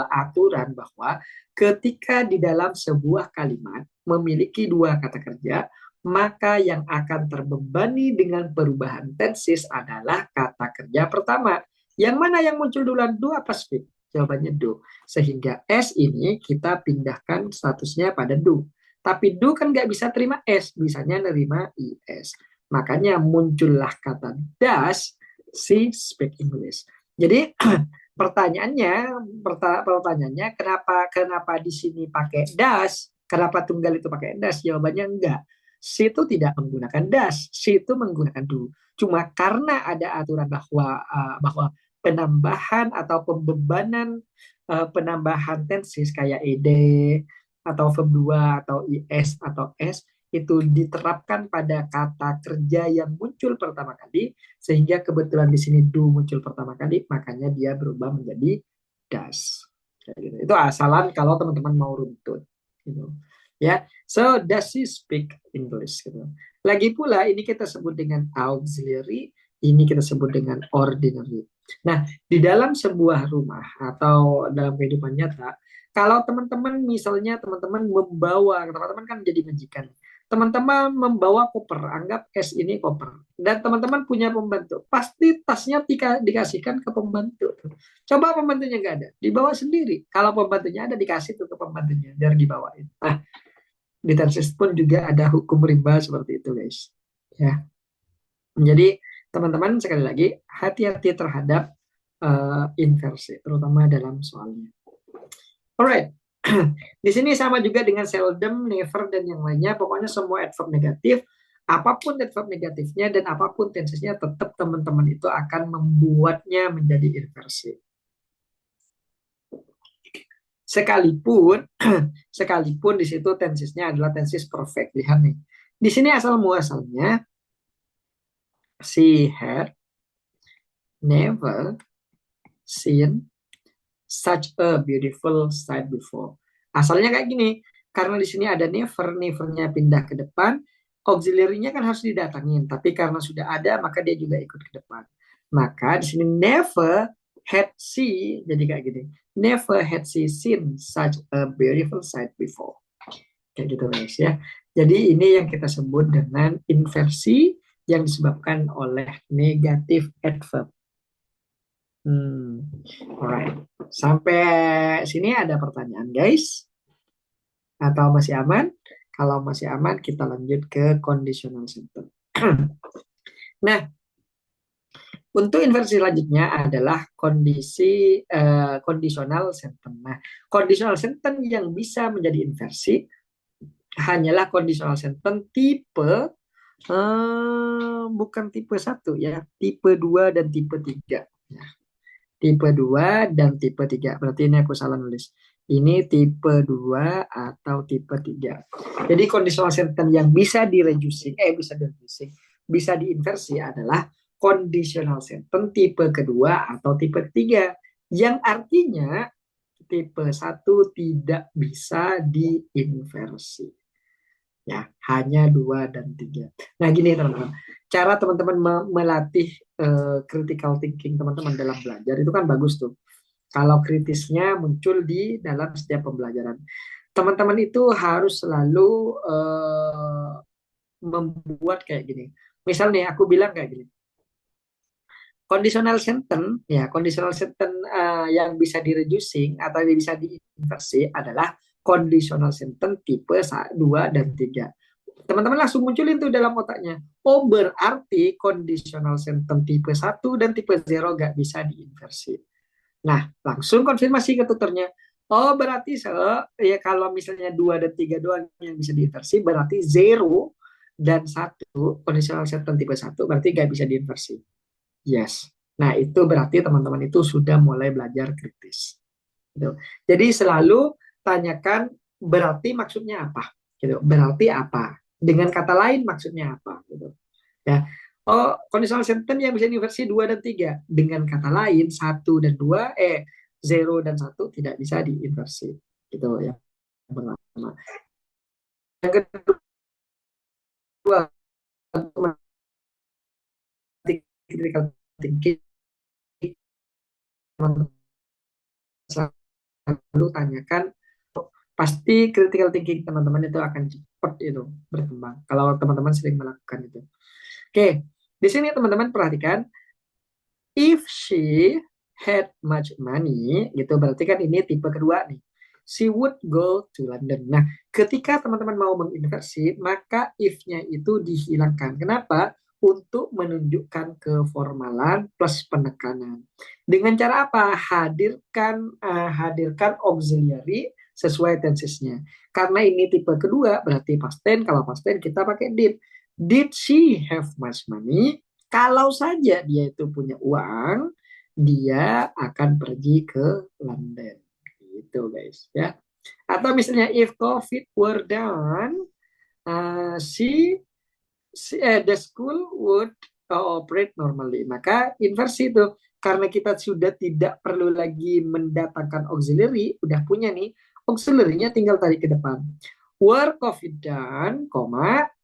aturan bahwa ketika di dalam sebuah kalimat memiliki dua kata kerja, maka yang akan terbebani dengan perubahan tenses adalah kata kerja pertama. Yang mana yang muncul duluan, do apa speak? Jawabannya do. Sehingga S ini kita pindahkan statusnya pada do. Tapi do kan nggak bisa terima S, bisanya nerima IS. Makanya muncullah kata does she speak English. Jadi pertanyaannya kenapa di sini pakai does? Kenapa tunggal itu pakai does? Jawabannya enggak. Si itu tidak menggunakan does, si itu menggunakan do. Cuma karena ada aturan bahwa penambahan atau pembebanan penambahan tenses kayak ed atau verb 2 atau is atau s itu diterapkan pada kata kerja yang muncul pertama kali, sehingga kebetulan di sini do muncul pertama kali, makanya dia berubah menjadi does. Gitu. Itu asalan kalau teman-teman mau runtut. Gitu. Ya, so does she speak English? Gitu. Lagi pula ini kita sebut dengan auxiliary, ini kita sebut dengan ordinary. Nah, di dalam sebuah rumah atau dalam kehidupan nyata, kalau teman-teman misalnya teman-teman membawa, teman-teman kan jadi majikan, teman-teman membawa koper, anggap S ini koper, dan teman-teman punya pembantu, pasti tasnya dikasihkan ke pembantu. Coba pembantunya nggak ada, dibawa sendiri. Kalau pembantunya ada, dikasih tuh ke pembantunya, biar dibawain. Nah, di tenses pun juga ada hukum rimba seperti itu guys. Ya. Jadi teman-teman sekali lagi hati-hati terhadap inversi, terutama dalam soalnya. Alright, di sini sama juga dengan seldom, never, dan yang lainnya. Pokoknya semua adverb negatif, apapun adverb negatifnya dan apapun tensesnya, tetap teman-teman itu akan membuatnya menjadi inversi. Sekalipun sekalipun di situ tensesnya adalah tenses perfect. Lihat nih. Di sini asal muasalnya she had never seen such a beautiful sight before. Asalnya kayak gini. Karena di sini ada never, nevernya pindah ke depan, auxiliary-nya kan harus didatangin. Tapi karena sudah ada, maka dia juga ikut ke depan. Maka di sini never had she, jadi kayak gini. Never had she seen such a beautiful sight before. Kayak gitu guys ya. Jadi ini yang kita sebut dengan inversi yang disebabkan oleh negatif adverb. Alright. Sampai sini ada pertanyaan guys? Atau masih aman? Kalau masih aman, kita lanjut ke conditional sentence. Nah, untuk inversi selanjutnya adalah conditional sentence. Nah, conditional sentence yang bisa menjadi inversi hanyalah conditional sentence tipe bukan tipe 1 ya, tipe 2 dan tipe 3. Ya. Tipe 2 dan tipe 3. Berarti ini aku salah nulis. Ini tipe 2 atau tipe 3. Jadi conditional sentence yang bisa bisa diinversi adalah conditional sentence tipe kedua atau tipe ketiga. Yang artinya tipe 1 tidak bisa diinversi. Ya, hanya 2 dan 3. Nah, gini teman-teman. Cara teman-teman melatih critical thinking teman-teman dalam belajar itu kan bagus tuh. Kalau kritisnya muncul di dalam setiap pembelajaran. Teman-teman itu harus selalu membuat kayak gini. Misal nih aku bilang kayak gini. Conditional sentence, ya conditional sentence yang bisa di-reducing atau bisa diinversi adalah conditional sentence tipe 2 dan 3. Teman-teman langsung munculin tuh dalam otaknya. Oh, berarti conditional sentence tipe 1 dan tipe 0 gak bisa diinversi. Nah, langsung konfirmasi ke tutornya. Oh, berarti ya kalau misalnya 2 dan 3 doang yang bisa diinversi, berarti 0 dan 1, conditional sentence tipe 1, berarti gak bisa diinversi. Yes. Nah, itu berarti teman-teman itu sudah mulai belajar kritis. Gitu. Jadi selalu tanyakan berarti maksudnya apa. Gitu. Berarti apa? Dengan kata lain maksudnya apa? Gitu. Ya. Oh, conditional sentence yang bisa diinversi 2 dan 3. Dengan kata lain 1 dan 2, 0 dan 1 tidak bisa diinversi. Gitu ya. Pertama. Yang kedua, critical thinking, selalu tanyakan, pasti critical thinking teman-teman itu akan cepat itu berkembang kalau teman-teman sering melakukan itu. Oke, di sini teman-teman perhatikan, if she had much money, gitu berarti kan ini tipe kedua nih. She would go to London. Nah, ketika teman-teman mau menginversi, maka if-nya itu dihilangkan. Kenapa? Untuk menunjukkan keformalan plus penekanan. Dengan cara apa? Hadirkan auxiliary sesuai tensesnya. Karena ini tipe kedua, berarti past tense. Kalau past tense kita pakai did. Did she have much money? Kalau saja dia itu punya uang, dia akan pergi ke London. Gitu guys ya. Atau misalnya if COVID were down, the school would operate normally. Maka inversi itu, karena kita sudah tidak perlu lagi mendatangkan auxiliary, udah punya nih auxiliary-nya, tinggal tarik ke depan. Were COVID done,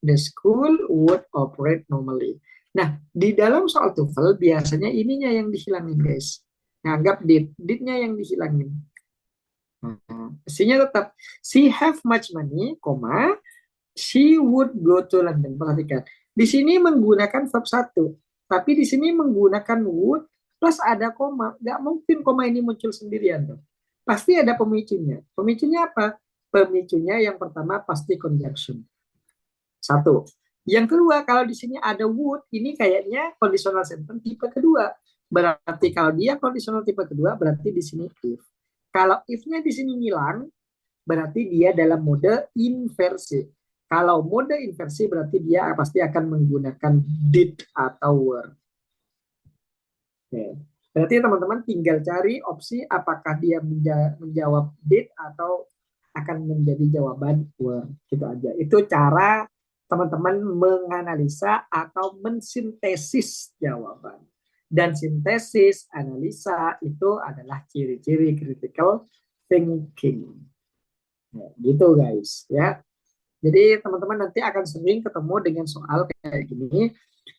the school would operate normally. Nah, di dalam soal TOEFL biasanya ininya yang dihilangin guys. Nganggap did-nya yang dihilangin. Nah, mestinya tetap she have much money, she would go to London. Perhatikan. Di sini menggunakan verb 1, tapi di sini menggunakan would plus ada koma. Nggak mungkin koma ini muncul sendirian tuh. Pasti ada pemicunya. Pemicunya apa? Pemicunya yang pertama pasti conjunction. 1. Yang kedua, kalau di sini ada would, ini kayaknya conditional sentence tipe kedua. Berarti kalau dia conditional tipe kedua, berarti di sini if. Kalau if-nya di sini hilang, berarti dia dalam mode inversi. Kalau mode inversi berarti dia pasti akan menggunakan did atau were. Oke. Berarti teman-teman tinggal cari opsi apakah dia menjawab did atau akan menjadi jawaban were. Gitu aja. Itu cara teman-teman menganalisa atau mensintesis jawaban. Dan sintesis, analisa itu adalah ciri-ciri critical thinking. Nah, gitu guys ya. Jadi teman-teman nanti akan sering ketemu dengan soal kayak gini.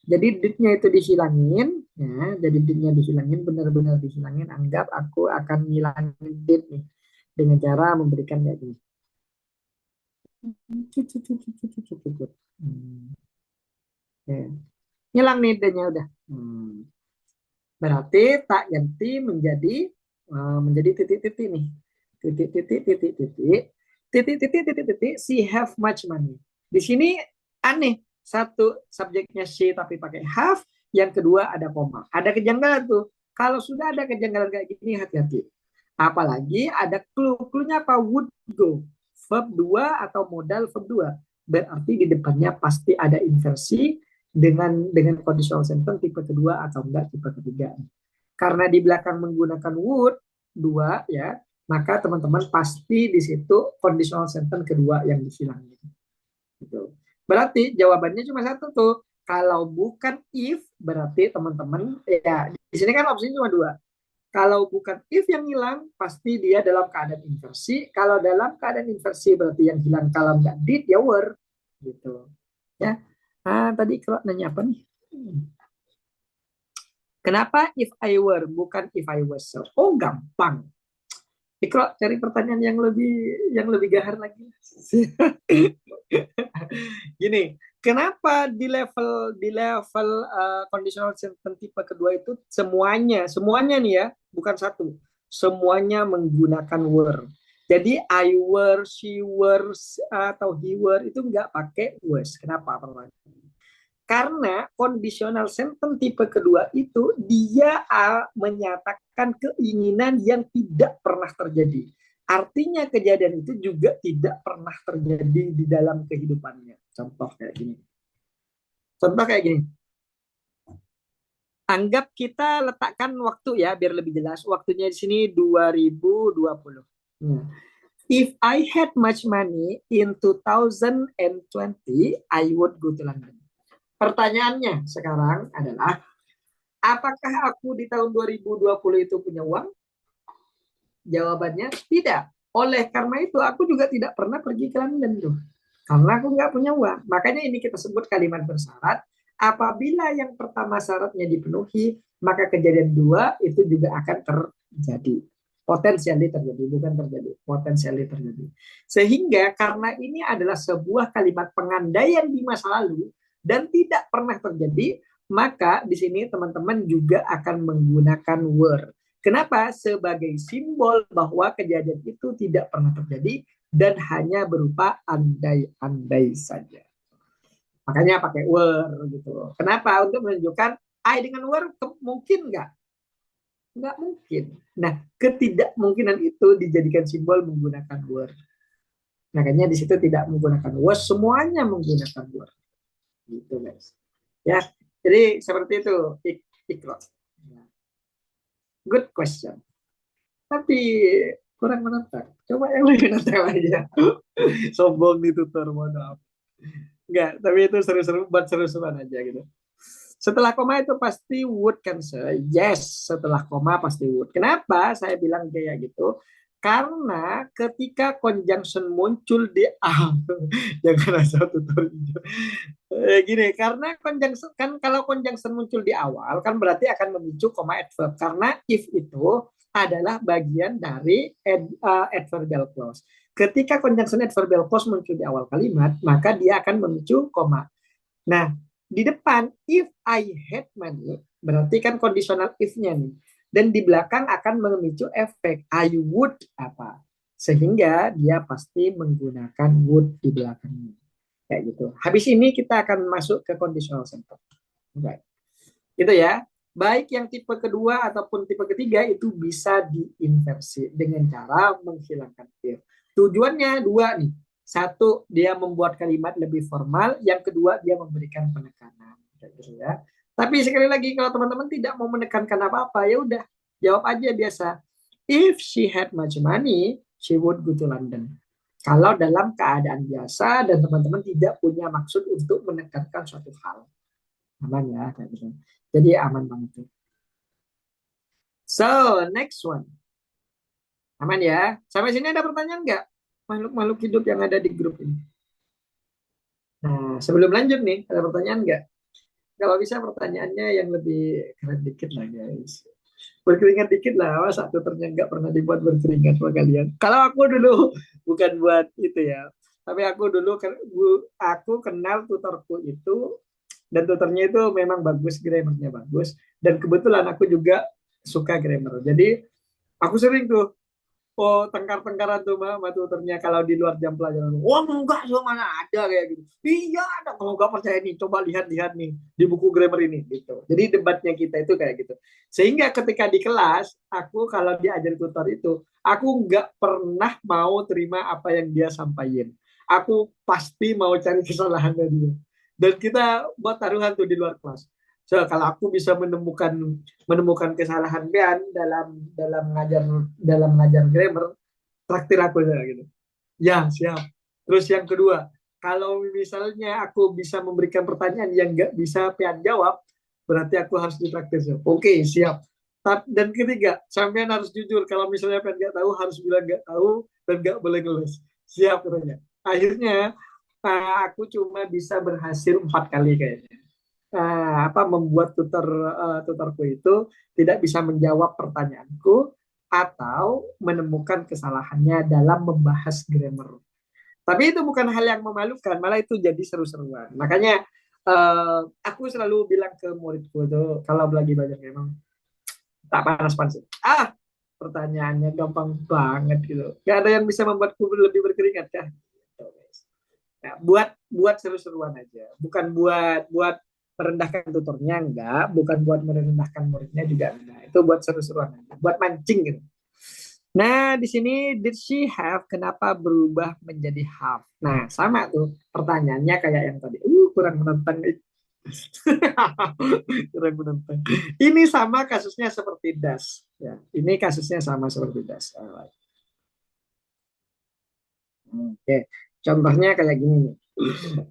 Jadi did-nya itu dihilangin, ya. Jadi did-nya dihilangin, benar-benar dihilangin. Anggap aku akan ngilangin did nih dengan cara memberikan kayak gini. Ya. Hilang nih did-nya udah. Berarti tak ganti menjadi titik-titik nih. Titik-titik. She have much money. Di sini aneh. Satu subjeknya she tapi pakai have, yang kedua ada koma. Ada kejanggalan tuh. Kalau sudah ada kejanggalan kayak gini, hati-hati. Apalagi ada clue. Clue-nya apa? Would go. Verb 2 atau modal verb 2. Berarti di depannya pasti ada inversi dengan conditional sentence tipe kedua atau enggak tipe ketiga. Karena di belakang menggunakan would 2 ya, maka teman-teman pasti di situ conditional sentence kedua yang dihilangin. Gitu. Berarti jawabannya cuma satu tuh. Kalau bukan if, berarti teman-teman ya di sini kan opsinya cuma 2. Kalau bukan if yang hilang, pasti dia dalam keadaan inversi. Kalau dalam keadaan inversi berarti yang hilang kalau nggak did ya were gitu. Ya. Tadi kalau nanya apa nih? Kenapa if I were bukan if I was so? Oh, gampang. Ikro cari pertanyaan yang lebih gahar lagi. Gini, kenapa di level conditional sentence tipe kedua itu semuanya nih ya, bukan satu, semuanya menggunakan were. Jadi I were, she were atau he were itu nggak pakai was. Kenapa? Karena conditional sentence tipe kedua itu dia menyatakan keinginan yang tidak pernah terjadi. Artinya kejadian itu juga tidak pernah terjadi di dalam kehidupannya. Contoh kayak gini. Anggap kita letakkan waktu ya biar lebih jelas. Waktunya di sini 2020. If I had much money in 2020, I would go to London. Pertanyaannya sekarang adalah, apakah aku di tahun 2020 itu punya uang? Jawabannya tidak. Oleh karena itu, aku juga tidak pernah pergi ke London tuh. Karena aku nggak punya uang. Makanya ini kita sebut kalimat bersyarat. Apabila yang pertama syaratnya dipenuhi, maka kejadian dua itu juga akan terjadi. Potensialnya terjadi, bukan terjadi. Potensialnya terjadi. Sehingga karena ini adalah sebuah kalimat pengandaian di masa lalu, dan tidak pernah terjadi, maka di sini teman-teman juga akan menggunakan were. Kenapa? Sebagai simbol bahwa kejadian itu tidak pernah terjadi dan hanya berupa andai-andai saja. Makanya pakai were gitu. Kenapa? Untuk menunjukkan I dengan were mungkin nggak? Nggak mungkin. Nah, ketidakmungkinan itu dijadikan simbol menggunakan were. Makanya di situ tidak menggunakan was, semuanya menggunakan were. Gitu guys ya, jadi seperti itu Ikro. Good question, tapi kurang menantang. Coba yang lebih menantang lagi ya. Sombong nih tutor, mohon maaf. Enggak, tapi itu seru-seru buat seru-seruan aja gitu. Setelah koma itu pasti would kan, yes, setelah koma pasti would. Kenapa saya bilang kayak gitu? Karena ketika conjunction muncul di jangan asal tutor gini, karena conjunction kan, kalau conjunction muncul di awal kan berarti akan memicu koma adverb, karena if itu adalah bagian dari adverbial clause. Ketika conjunction adverbial clause muncul di awal kalimat, maka dia akan memicu koma. Nah, di depan if I had money berarti kan conditional if-nya nih. Dan di belakang akan memicu efek I would apa. Sehingga dia pasti menggunakan would di belakangnya. Kayak gitu. Habis ini kita akan masuk ke conditional sentence. Right. Gitu ya. Baik yang tipe kedua ataupun tipe ketiga itu bisa diinversi dengan cara menghilangkan if. Tujuannya dua nih. Satu, dia membuat kalimat lebih formal. Yang kedua, dia memberikan penekanan. Gitu ya. Tapi sekali lagi, kalau teman-teman tidak mau menekankan apa-apa, ya udah jawab aja biasa. If she had much money, she would go to London. Kalau dalam keadaan biasa dan teman-teman tidak punya maksud untuk menekankan suatu hal. Aman ya, kayak gitu. Jadi aman banget. So, next one. Aman ya? Sampai sini ada pertanyaan nggak? Makhluk-makhluk hidup yang ada di grup ini. Nah, sebelum lanjut nih, ada pertanyaan nggak? Kalau bisa pertanyaannya yang lebih keren dikit lah guys. Berkeringat dikit lah, masa tutornya nggak pernah dibuat berkeringat sama kalian. Kalau aku dulu, bukan buat itu ya. Tapi aku dulu, aku kenal tutorku itu, dan tutornya itu memang bagus, grammarnya bagus. Dan kebetulan aku juga suka grammar. Jadi aku sering tuh tengkar-tengkaran tuh sama tutornya kalau di luar jam pelajaran. Wah enggak, so mana ada kayak gitu. Iya ada, kalau nggak percaya nih, coba lihat-lihat nih di buku grammar ini gitu. Jadi debatnya kita itu kayak gitu. Sehingga ketika di kelas, aku kalau diajar tutor itu, aku nggak pernah mau terima apa yang dia sampaikan. Aku pasti mau cari kesalahannya dia. Dan kita buat taruhan tuh di luar kelas. So, kalau aku bisa menemukan kesalahan Bean dalam mengajar grammar, traktir aku ya gitu. Ya, siap. Terus yang kedua, kalau misalnya aku bisa memberikan pertanyaan yang nggak bisa Pian jawab, berarti aku harus ditraktir. Siap. Oke, siap. Dan ketiga, sampean harus jujur. Kalau misalnya Pian nggak tahu, harus bilang nggak tahu dan nggak boleh ngeles. Siap katanya. Akhirnya, aku cuma bisa berhasil 4 kali kayaknya. Membuat tutorku itu tidak bisa menjawab pertanyaanku atau menemukan kesalahannya dalam membahas grammar. Tapi itu bukan hal yang memalukan, malah itu jadi seru-seruan. Makanya aku selalu bilang ke muridku itu kalau lagi belajar grammar, tak panas-panas. Pertanyaannya gampang banget gitu. Gak ada yang bisa membuatku lebih berkeringat kah? Nah, buat seru-seruan aja, bukan buat merendahkan tutornya, enggak, bukan buat merendahkan muridnya juga enggak. Itu buat seru-seruan aja, buat mancing gitu. Nah, di sini did she have, kenapa berubah menjadi have? Nah, sama tuh pertanyaannya kayak yang tadi. Kurang menantang. Kurang menantang. Ini sama kasusnya seperti das. Ya, ini kasusnya sama seperti das. Oke, contohnya kayak gini nih.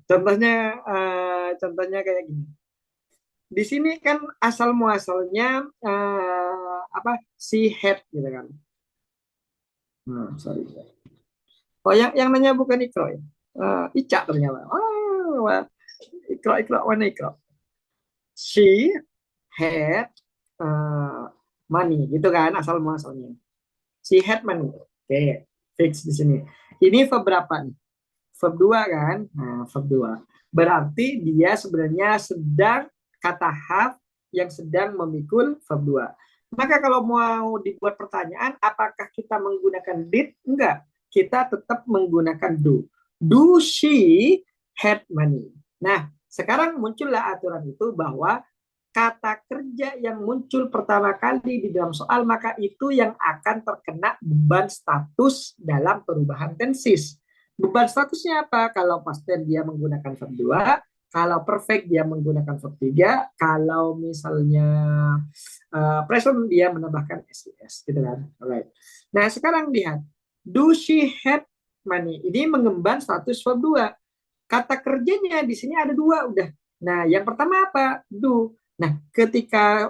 Contohnya kayak gini. Di sini kan asal muasalnya si head gitu kan. Sorry. Oh, yang nanya bukan Ikro ya. Ica ternyata. Ikro mana Ikro? She had money gitu kan asal muasalnya. She had money. Oke, fix di sini. Ini verb berapa nih? Verb 2 kan? Nah, verb 2. Berarti dia sebenarnya sedang kata have yang sedang memikul verb 2. Maka kalau mau dibuat pertanyaan, apakah kita menggunakan did? Enggak. Kita tetap menggunakan do. Do she had money? Nah, sekarang muncullah aturan itu bahwa kata kerja yang muncul pertama kali di dalam soal, maka itu yang akan terkena beban status dalam perubahan tenses. Beban statusnya apa? Kalau past tense dia menggunakan verb 2, kalau perfect dia menggunakan verb 3, kalau misalnya present dia menambahkan SES gitu kan. Alright. Nah, sekarang lihat. Do she had money? Ini mengemban status verb 2. Kata kerjanya di sini ada 2 udah. Nah, yang pertama apa? Do. Nah, ketika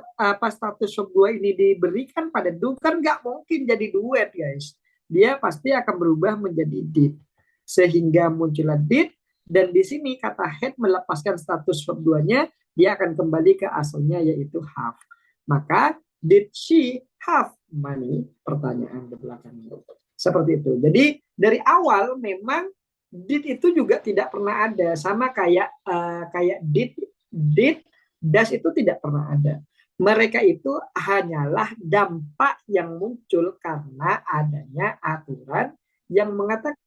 status verb 2 ini diberikan pada do, kan nggak mungkin jadi duet, guys. Dia pasti akan berubah menjadi did. Sehingga muncullah did, dan di sini kata had melepaskan status verb 2-nya, dia akan kembali ke asalnya yaitu have. Maka, did she have money? Pertanyaan di belakangnya. Seperti itu. Jadi, dari awal memang did itu juga tidak pernah ada. Sama kayak did, das itu tidak pernah ada. Mereka itu hanyalah dampak yang muncul karena adanya aturan yang mengatakan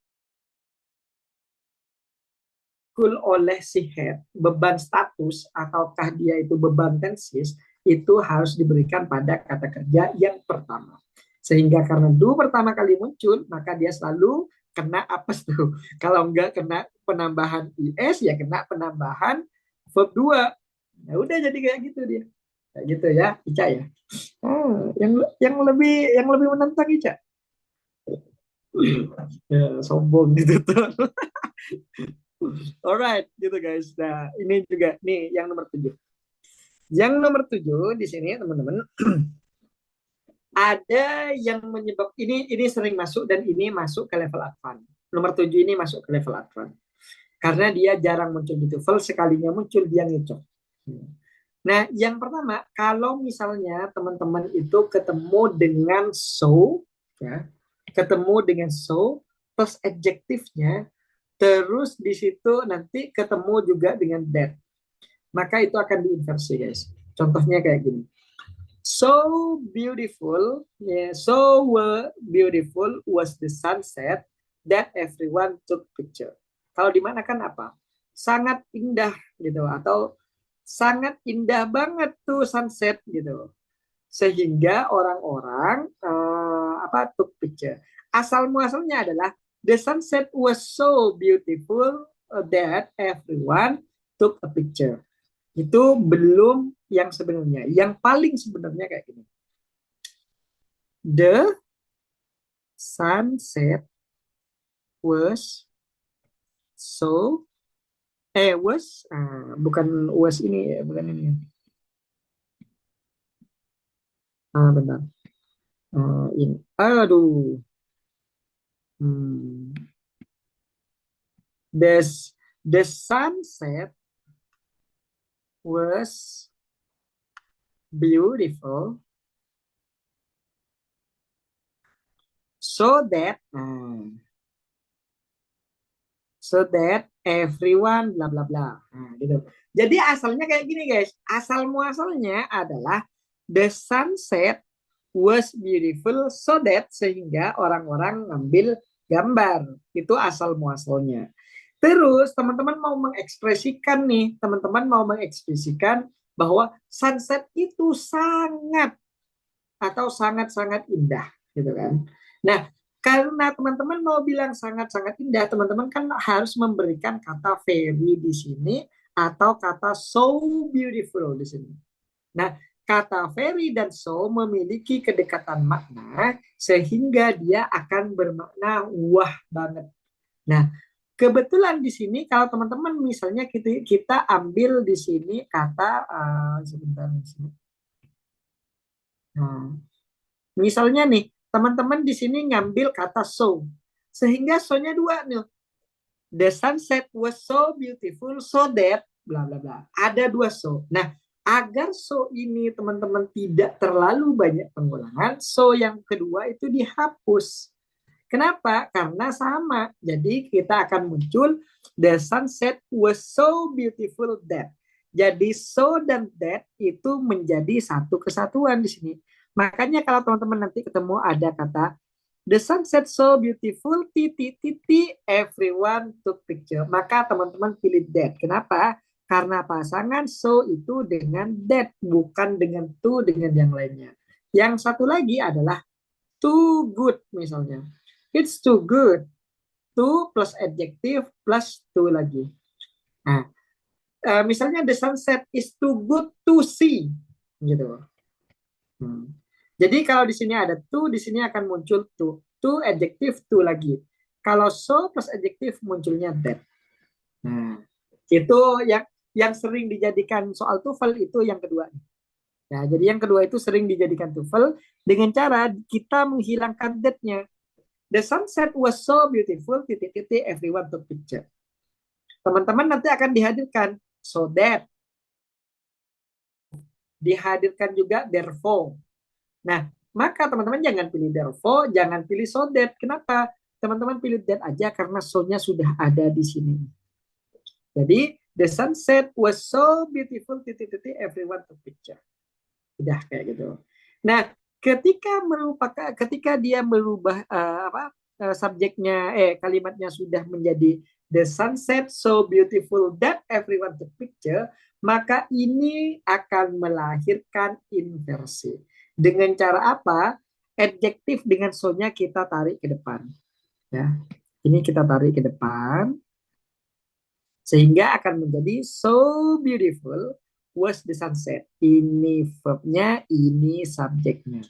dipikul oleh si head, beban status ataukah dia itu beban tensis, itu harus diberikan pada kata kerja yang pertama. Sehingga karena do pertama kali muncul, maka dia selalu kena apes tuh. Kalau enggak kena penambahan is, ya kena penambahan verb 2. Ya udah jadi kayak gitu dia. Kayak gitu ya, Ica ya. Yang lebih menantang Ica. Ya, sombong gitu tuh. Alright, gitu guys. Nah, ini juga nih yang nomor 7. Yang nomor 7 di sini teman-teman ada yang menyebab ini sering masuk dan ini masuk ke level advance. Nomor 7 ini masuk ke level advance. Karena dia jarang muncul di TOEFL, sekalinya muncul dia ngecok. Nah, yang pertama, kalau misalnya teman-teman itu ketemu dengan so, ya, ketemu dengan so plus adjektifnya, terus di situ nanti ketemu juga dengan that, maka itu akan diinversi guys. Contohnya kayak gini. So beautiful, yeah, so beautiful was the sunset that everyone took picture. Kalau di mana kan apa? Sangat indah gitu, atau sangat indah banget tuh sunset gitu. Sehingga orang-orang took picture. Asal muasalnya adalah the sunset was so beautiful that everyone took a picture. Itu belum yang sebenarnya. Yang paling sebenarnya kayak gini. The sunset was so bukan was ini ya, bukan ini. Bentar. Ini. Aduh. The sunset was beautiful so that everyone bla bla bla. Gitu. Jadi asalnya kayak gini guys. Asal muasalnya adalah the sunset was beautiful so that, sehingga orang-orang ngambil gambar. Itu asal muasalnya. Terus teman-teman mau mengekspresikan nih, bahwa sunset itu sangat atau sangat-sangat indah gitu kan. Nah, karena teman-teman mau bilang sangat-sangat indah, teman-teman kan harus memberikan kata very di sini atau kata so beautiful di sini. Nah, kata very dan so memiliki kedekatan makna sehingga dia akan bermakna wah banget. Nah, kebetulan di sini kalau teman-teman misalnya kita ambil di sini kata sebentar di sini. Nah, misalnya nih, teman-teman di sini ngambil kata so. Sehingga so-nya 2 nih. The sunset was so beautiful so that bla bla bla. Ada 2 so. Nah, agar so ini teman-teman tidak terlalu banyak pengulangan, so yang kedua itu dihapus. Kenapa? Karena sama. Jadi kita akan muncul the sunset was so beautiful that. Jadi so dan that itu menjadi satu kesatuan di sini. Makanya kalau teman-teman nanti ketemu ada kata the sunset so beautiful everyone took picture. Maka teman-teman pilih that. Kenapa? Karena pasangan so itu dengan that, bukan dengan to dengan yang lainnya. Yang satu lagi adalah too good misalnya. It's too good. To plus adjective plus to lagi. Nah, misalnya the sunset is too good to see, gitu. Jadi kalau di sini ada to, di sini akan muncul to adjective to lagi. Kalau so plus adjective munculnya that. Nah, itu yang sering dijadikan soal TOEFL itu yang kedua. Nah, jadi yang kedua itu sering dijadikan TOEFL dengan cara kita menghilangkan that-nya. The sunset was so beautiful, everyone took picture. Teman-teman nanti akan dihadirkan so that. Dihadirkan juga therefore. Nah, maka teman-teman jangan pilih therefore, jangan pilih so that. Kenapa? Teman-teman pilih that aja karena so-nya sudah ada di sini. Jadi, the sunset was so beautiful, everyone took picture. Udah kayak gitu. Nah, ketika dia merubah subjeknya kalimatnya sudah menjadi the sunset so beautiful that everyone took picture, maka ini akan melahirkan inversi. Dengan cara apa? Adjektif dengan so-nya kita tarik ke depan. Ya, ini kita tarik ke depan, sehingga akan menjadi so beautiful was the sunset. Ini verbnya, ini subjeknya.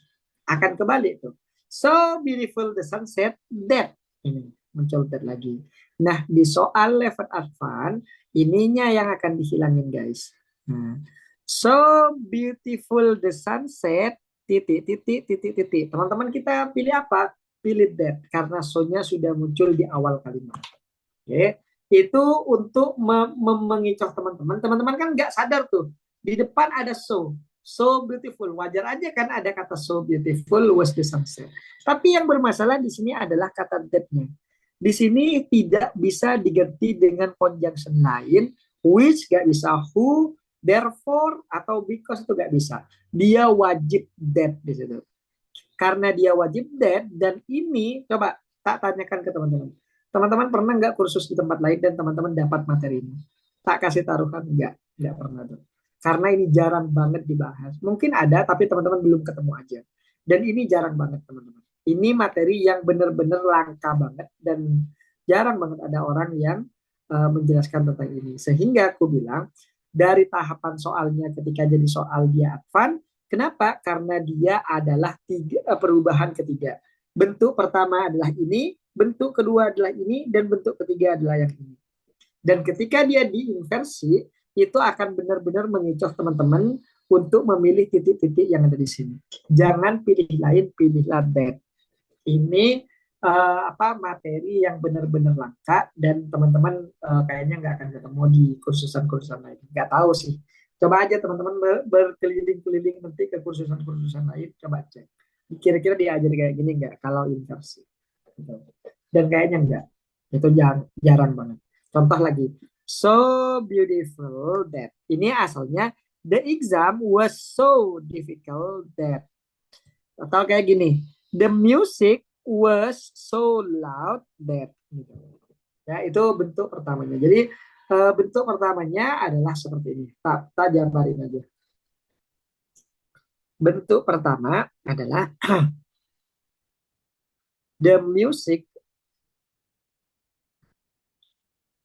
Akan kebalik tuh. So beautiful the sunset that. Ini muncul that lagi. Nah, di soal level advance, ininya yang akan dihilangin guys. Nah, so beautiful the sunset, titik, titik, titik, titik. Teman-teman kita pilih apa? Pilih that, karena so-nya sudah muncul di awal kalimat. Oke, itu untuk mengicoh teman-teman. Teman-teman kan nggak sadar tuh, di depan ada so beautiful. Wajar aja kan ada kata so beautiful was the sunset. Tapi yang bermasalah di sini adalah kata that-nya. Di sini tidak bisa diganti dengan conjunction lain, which nggak bisa, who, therefore, atau because itu nggak bisa. Dia wajib that di situ. Karena dia wajib that, dan ini coba tak tanyakan ke teman-teman. Teman-teman pernah nggak kursus di tempat lain dan teman-teman dapat materi ini? Tak kasih taruhan? Nggak pernah tuh. Karena ini jarang banget dibahas. Mungkin ada, tapi teman-teman belum ketemu aja. Dan ini jarang banget teman-teman. Ini materi yang benar-benar langka banget dan jarang banget ada orang yang menjelaskan tentang ini. Sehingga aku bilang dari tahapan soalnya ketika jadi soal dia advance. Kenapa? Karena dia adalah perubahan ketiga. Bentuk pertama adalah ini, bentuk kedua adalah ini, dan bentuk ketiga adalah yang ini. Dan ketika dia diinversi, itu akan benar-benar mengicoh teman-teman untuk memilih titik-titik yang ada di sini. Jangan pilih lain, pilihlah that. Ini materi yang benar-benar langka, dan teman-teman kayaknya nggak akan ketemu di kursusan-kursusan lain. Nggak tahu sih. Coba aja teman-teman berkeliling-keliling nanti ke kursusan-kursusan lain, coba cek. Kira-kira diajar kayak gini nggak kalau inversi? Dan kayaknya enggak. Itu jarang banget. Contoh lagi. So beautiful that. Ini asalnya the exam was so difficult that. Atau kayak gini. The music was so loud that. Ya, itu bentuk pertamanya. Jadi bentuk pertamanya adalah seperti ini. Tak jabarin aja. Bentuk pertama adalah the music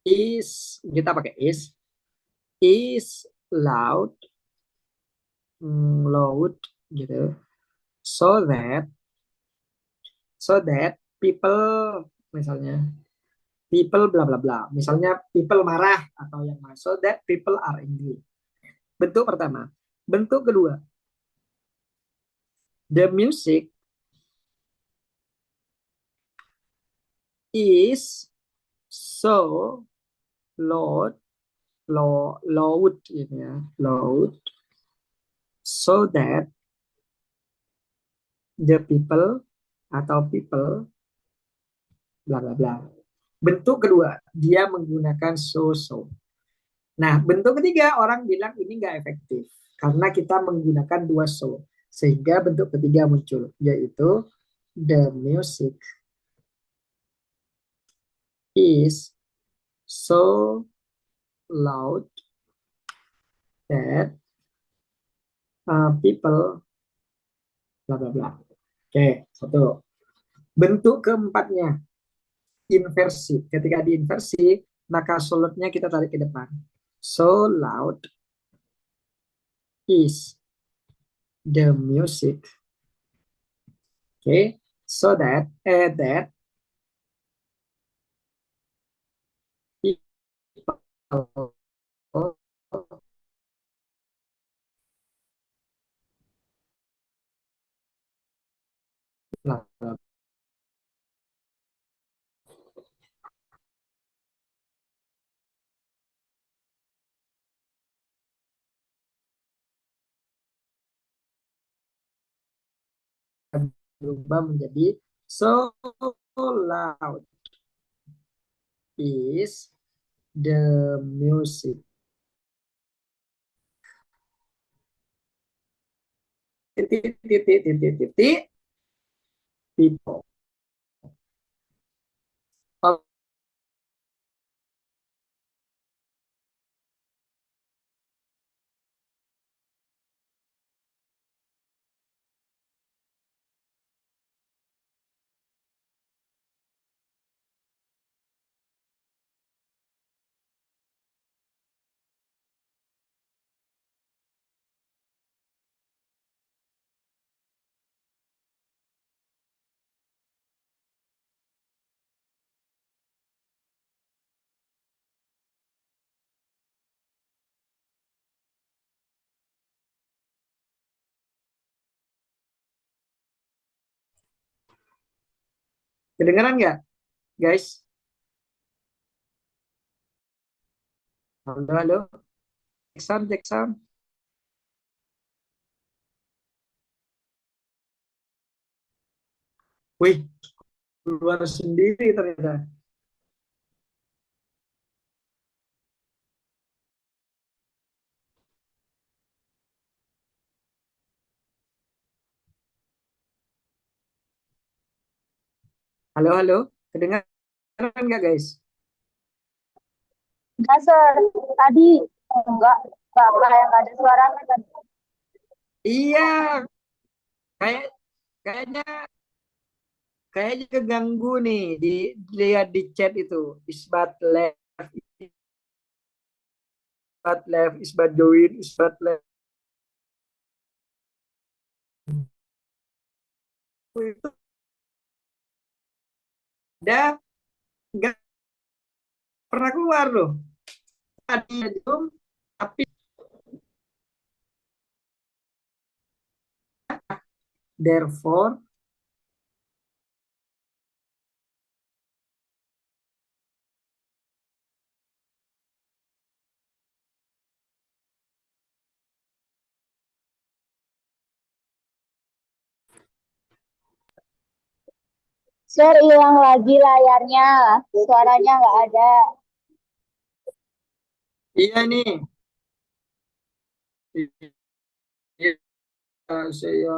is, kita pakai is loud, loud gitu. So that people, misalnya people bla bla bla. Misalnya people marah atau yang marah. So that people are angry. Bentuk pertama. Bentuk kedua. The music is so loud, loud gitu ya. Loud. So that the people atau people bla bla bla. Bentuk kedua, dia menggunakan so. Nah, bentuk ketiga orang bilang ini nggak efektif karena kita menggunakan dua so. Sehingga bentuk ketiga muncul, yaitu the music is so loud that people bla bla bla. Oke, satu. Bentuk keempatnya, inversi. Ketika diinversi, maka solutnya kita tarik ke depan. So loud is the music. Okay, so that people berubah menjadi so loud is the music. Titik people. Kedengeran nggak, guys? Halo, halo. Jackson, Jackson. Wih, keluar sendiri ternyata. Halo, halo. Kedengeran nggak, guys? Enggak, Sir. Tadi enggak kayak enggak ada suaranya tadi. Iya, kayak kayaknya kayaknya keganggu nih lihat di chat itu. Isbat left, Isbat left, Isbat join, Isbat left. Itu ada nggak pernah keluar loh. Tadi Zoom, tapi therefore, Sir, hilang lagi layarnya. Suaranya nggak ada. iya nih. Iya, saya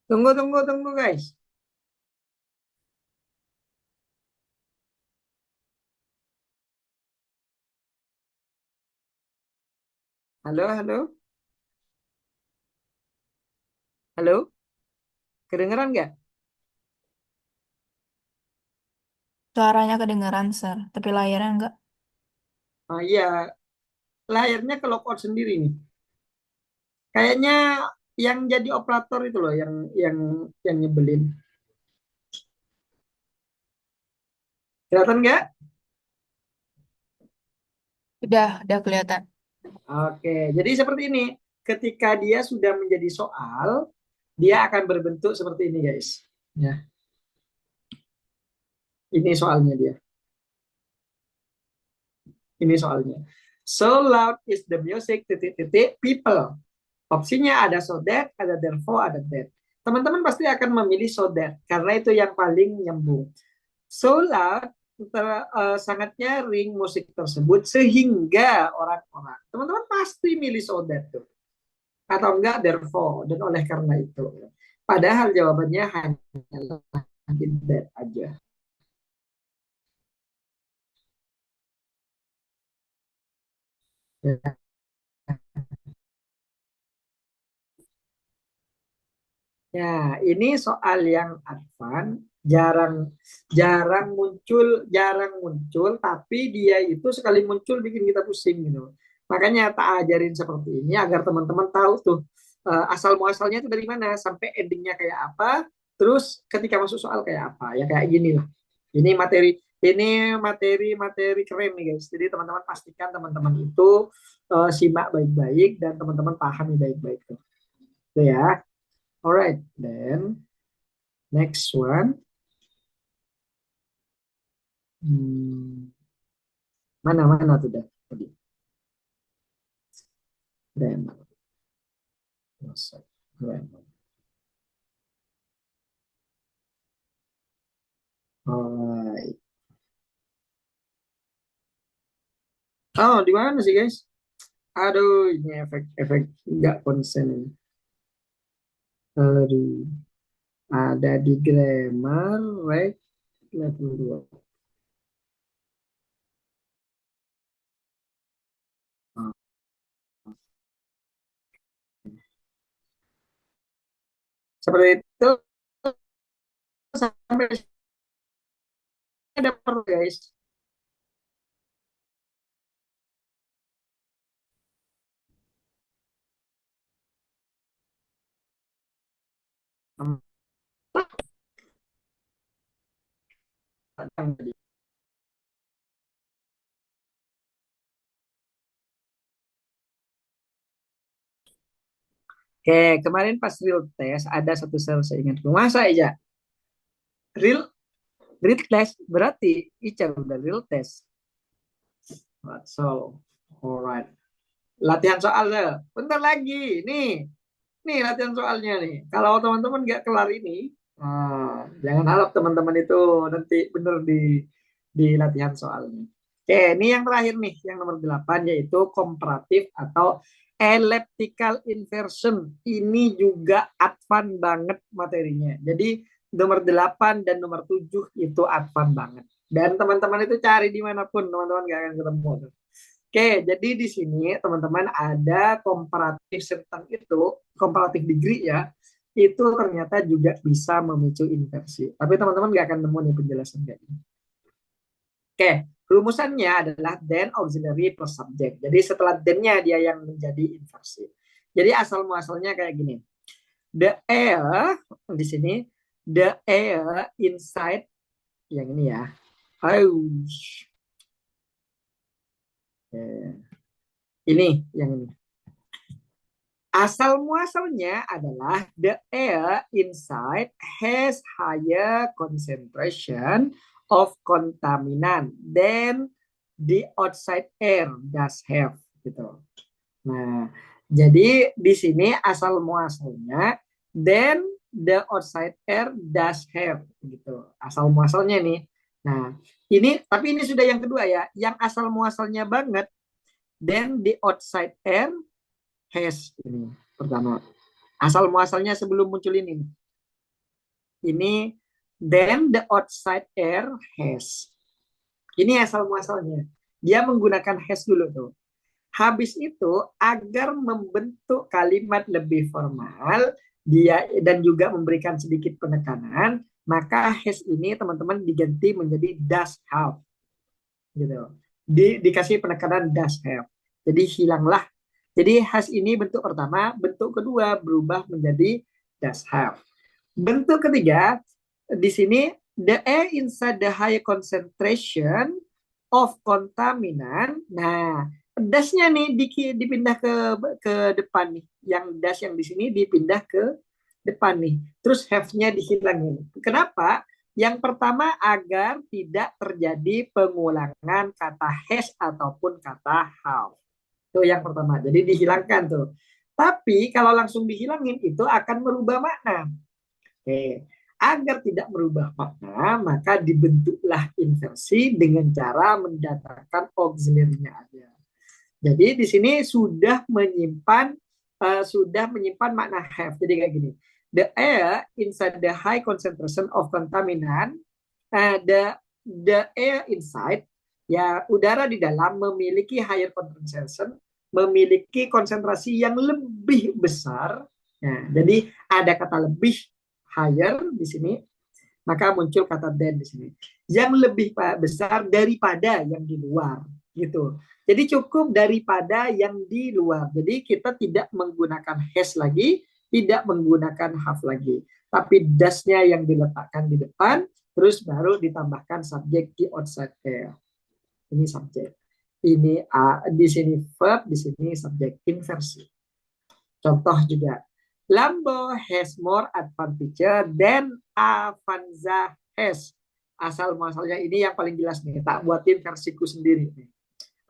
tunggu, tunggu, tunggu, guys. Halo, halo, halo. Kedengeran nggak? Suaranya kedengeran, Sir, tapi layarnya enggak. Oh iya, layarnya ke lockout sendiri nih. Kayaknya yang jadi operator itu loh, yang yang nyebelin. Kelihatan nggak? Udah kelihatan. Oke, jadi seperti ini. Ketika dia sudah menjadi soal, dia akan berbentuk seperti ini, guys. Ya, ini soalnya dia. Ini soalnya. So loud is the music, titik-titik, people. Opsinya ada so that, ada therefore, ada that. Teman-teman pasti akan memilih so that, karena itu yang paling nyambung. So loud, sangat nyaring musik tersebut, sehingga orang-orang, teman-teman pasti milih so that tuh. Atau enggak therefore, dan oleh karena itu. Padahal jawabannya hanya that aja. Ya. Ya, ini soal yang advance, jarang jarang muncul, tapi dia itu sekali muncul bikin kita pusing gitu. Makanya tak ajarin seperti ini agar teman-teman tahu tuh asal muasalnya itu dari mana, sampai endingnya kayak apa, terus ketika masuk soal kayak apa, ya kayak gini lah. Ini materi materi keren nih guys. Jadi teman-teman pastikan teman-teman itu simak baik-baik dan teman-teman pahami baik-baik tuh. Itu ya. Alright, then next one. Hmm, mana tuh dah tadi? Grammar. Grammar. Alright. Oh, di mana sih guys? Aduh, ini efek-efek nggak konsen ini. Aduh, ada di grammar, right? Level 2. Oh, seperti itu sampai ada perlu guys. Oke, kemarin pas real test ada satu saya ingatku. Masa aja real real test berarti Ica udah real test. So, alright. Latihan soalnya. Bentar lagi. Nih latihan soalnya nih. Kalau teman-teman nggak kelar ini, jangan harap teman-teman itu nanti bener di latihan soalnya. Oke, ini yang terakhir nih, yang nomor 8 yaitu komparatif atau elliptical inversion. Ini juga advance banget materinya. Jadi nomor 8 dan nomor 7 itu advance banget. Dan teman-teman itu cari dimanapun, teman-teman nggak akan ketemu. Oke, jadi di sini teman-teman ada komparatif tentang itu, komparatif degree ya, itu ternyata juga bisa memicu inversi. Tapi teman-teman nggak akan nemu nih penjelasan kayak ini. Oke, rumusannya adalah then auxiliary plus subject. Jadi setelah then-nya dia yang menjadi inversi. Jadi asal muasalnya kayak gini. The air di sini, the air inside yang ini ya. Ini yang ini. Asal muasalnya adalah the air inside has higher concentration of contaminant than the outside air does have gitu. Nah, jadi di sini asal muasalnya then the outside air does have gitu. Asal muasalnya nih. Nah, ini tapi ini sudah yang kedua ya. Yang asal muasalnya banget then the outside air has ini pertama. Asal muasalnya sebelum muncul ini then the outside air has. Ini asal muasalnya. Dia menggunakan has dulu tuh. Habis itu agar membentuk kalimat lebih formal dia dan juga memberikan sedikit penekanan, maka has ini teman-teman diganti menjadi does have. Gitu. Dikasih penekanan does have. Jadi hilanglah. Jadi has ini bentuk pertama, bentuk kedua berubah menjadi does have. Bentuk ketiga di sini the air inside the high concentration of contaminant. Nah, dasnya nih dipindah ke depan nih. Yang das yang di sini dipindah ke depan nih. Terus have-nya dihilangin. Kenapa? Yang pertama agar tidak terjadi pengulangan kata has ataupun kata have. Itu yang pertama. Jadi dihilangkan tuh. Tapi kalau langsung dihilangin itu akan merubah makna. Oke. Agar tidak merubah makna, maka dibentuklah inversi dengan cara mendatangkan auxiliary-nya aja. Jadi di sini sudah menyimpan makna have. Jadi kayak gini. The air inside the high concentration of contaminant, the air inside ya udara di dalam memiliki higher concentration, memiliki konsentrasi yang lebih besar. Nah, jadi ada kata lebih higher di sini, maka muncul kata than di sini. Yang lebih besar daripada yang di luar, gitu. Jadi cukup daripada yang di luar. Jadi kita tidak menggunakan has lagi, tidak menggunakan have lagi. Tapi does-nya yang diletakkan di depan, terus baru ditambahkan subjek di outside air. Ini subjek. Ini di sini verb, di sini subjek inversi. Contoh juga. Lambo has more advantage than Avanza has. Asal muasalnya ini yang paling jelas nih. Tak buatin versiku sendiri nih.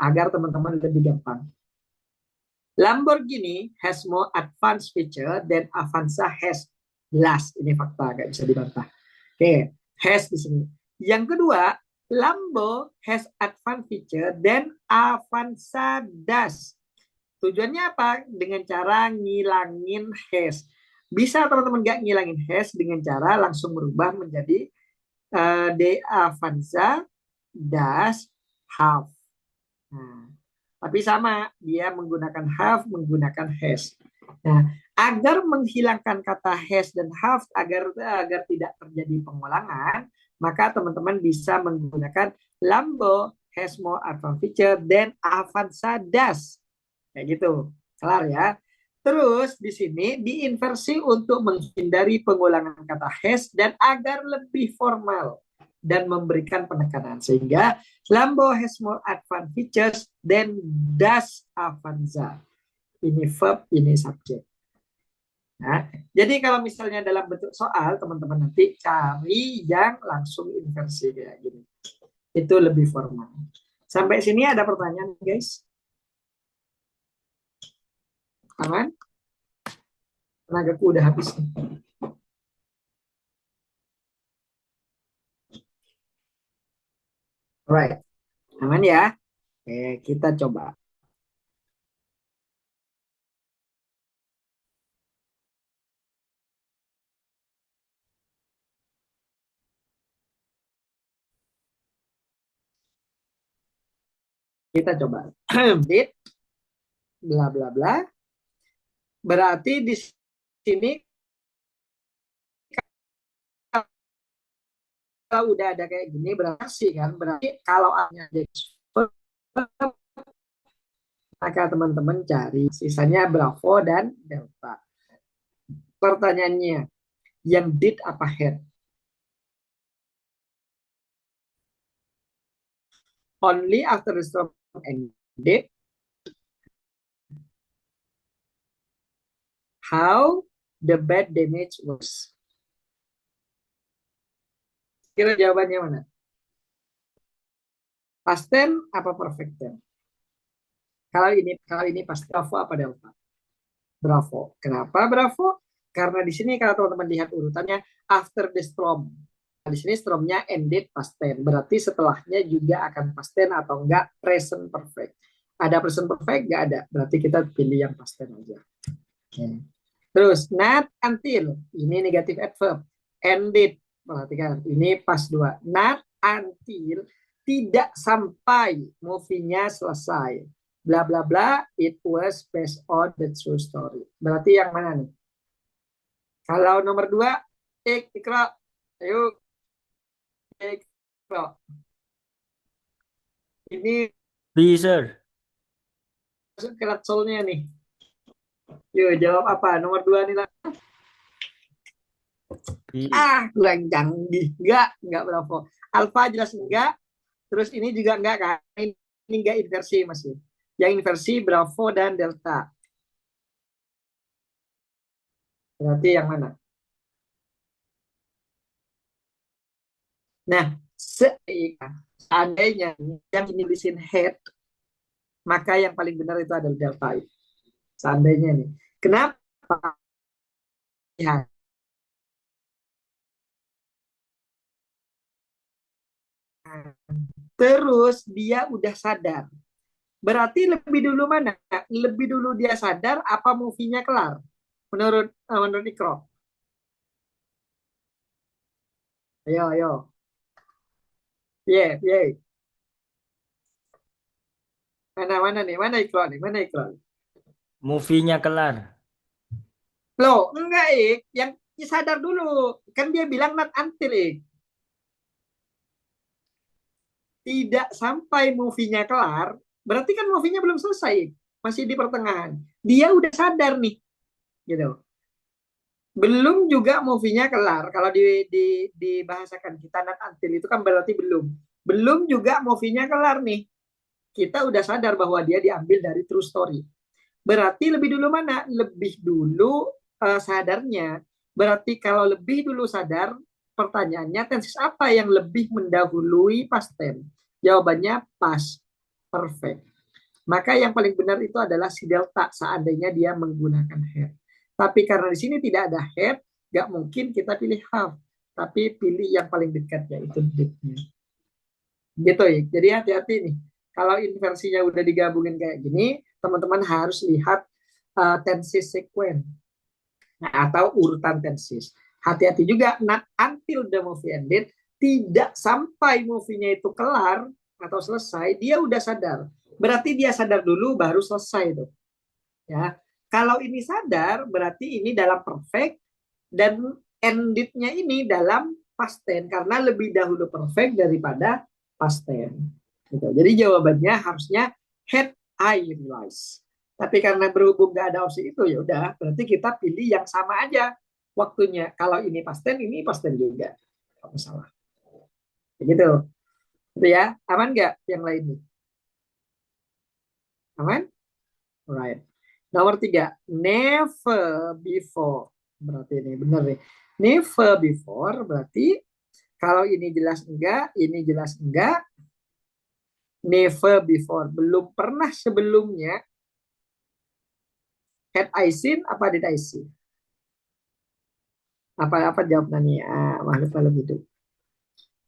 Agar teman-teman lebih gampang. Lamborghini has more advanced feature than Avanza has. Jelas, ini fakta, gak bisa dibantah. Oke, has di sini. Yang kedua, Lambo has advanced feature than Avanza does. Tujuannya apa? Dengan cara ngilangin has. Bisa teman-teman gak ngilangin has dengan cara langsung merubah menjadi de Avanza does have. Nah, tapi sama, dia menggunakan have, menggunakan has. Nah, agar menghilangkan kata has dan have agar tidak terjadi pengulangan, maka teman-teman bisa menggunakan Lambo has more advanced feature than Avanza does. Kayak gitu. Kelar ya. Terus di sini diinversi untuk menghindari pengulangan kata has dan agar lebih formal dan memberikan penekanan. Sehingga Lambo has more advanced features than does Avanza. Ini verb, ini subjek. Nah, jadi kalau misalnya dalam bentuk soal, teman-teman nanti cari yang langsung inversi kayak gini. Itu lebih formal. Sampai sini ada pertanyaan, guys? Aman? Tenagaku udah habis nih. Alright. Aman ya? Oke, kita coba. Kita coba. Bit, bla bla bla. Berarti di sini kalau udah ada kayak gini berarti kan, berarti kalau A-nya jadi super, maka teman-teman cari sisanya Bravo dan Delta. Pertanyaannya, yang did apa head? Only after the storm ended, how the bad damage was. Kira jawabannya mana? Past tense apa perfect tense? Kalau ini pasti Bravo apa Delta? Bravo. Kenapa Bravo? Karena di sini kalau teman-teman lihat urutannya after the storm. Nah, di sini stormnya ended past tense. Berarti setelahnya juga akan past tense atau enggak present perfect. Ada present perfect? Enggak ada. Berarti kita pilih yang past tense aja. Okay. Terus not until. Ini negatif adverb. Ended. Perhatikan. Ini pas 2. Not until. Tidak sampai movie-nya selesai. Bla bla bla. It was based on the true story. Berarti yang mana nih? Kalau nomor 2, Ikra. Ayo. Ikra. Ini Sir. masuk ke ratsolnya nih. Yuk, jawab apa? Nomor 2 nih lah. Kurang canggih. Enggak Bravo. Alfa jelas enggak. Terus ini juga enggak kan? Ini enggak inversi masih. Yang inversi Bravo dan Delta. Berarti yang mana? Nah, seandainya yang ini disin head, maka yang paling benar itu adalah Delta. Seandainya nih. Kenapa? Ya, terus dia udah sadar. Berarti lebih dulu mana? Lebih dulu dia sadar apa movie-nya kelar? Menurut Ikro. Ayo, ayo. Yeah, yeah. Mana nih? Mana Ikro nih? Mana Ikro? Movie-nya kelar. Loh, enggak, Yang sadar dulu. Kan dia bilang not until, Tidak sampai movie-nya kelar, berarti kan movie-nya belum selesai. Masih di pertengahan. Dia udah sadar nih. Gitu. Belum juga movie-nya kelar. Kalau dibahasakan kita not until itu kan berarti belum. Belum juga movie-nya kelar nih. Kita udah sadar bahwa dia diambil dari true story. Berarti lebih dulu mana? Lebih dulu sadarnya. Berarti kalau lebih dulu sadar, pertanyaannya tenses apa yang lebih mendahului past tense? Jawabannya past perfect. Maka yang paling benar itu adalah si delta seandainya dia menggunakan head. Tapi karena di sini tidak ada head, nggak mungkin kita pilih have. Tapi pilih yang paling dekat, yaitu did-nya. Gitu ya. Jadi hati-hati nih. Kalau inversinya udah digabungin kayak gini, teman-teman harus lihat tenses sequence. Nah, atau urutan tenses. Hati-hati juga, not until the movie ended, tidak sampai movie-nya itu kelar atau selesai, dia udah sadar. Berarti dia sadar dulu baru selesai itu. Ya. Kalau ini sadar, berarti ini dalam perfect dan ended-nya ini dalam past tense karena lebih dahulu perfect daripada past tense. Gitu. Jadi jawabannya harusnya had I realized. Tapi karena berhubung nggak ada opsi itu, ya udah berarti kita pilih yang sama aja waktunya. Kalau ini past tense, ini past tense juga. Nggak masalah. Begitu. Itu ya. Aman nggak yang lain nih? Aman? Alright. Nomor 3, never before. Berarti ini benar nih. Never before berarti kalau ini jelas enggak, ini jelas enggak. Never before, belum pernah sebelumnya. Had I seen, apa did I see? Apa jawabannya? Makhluk hidup.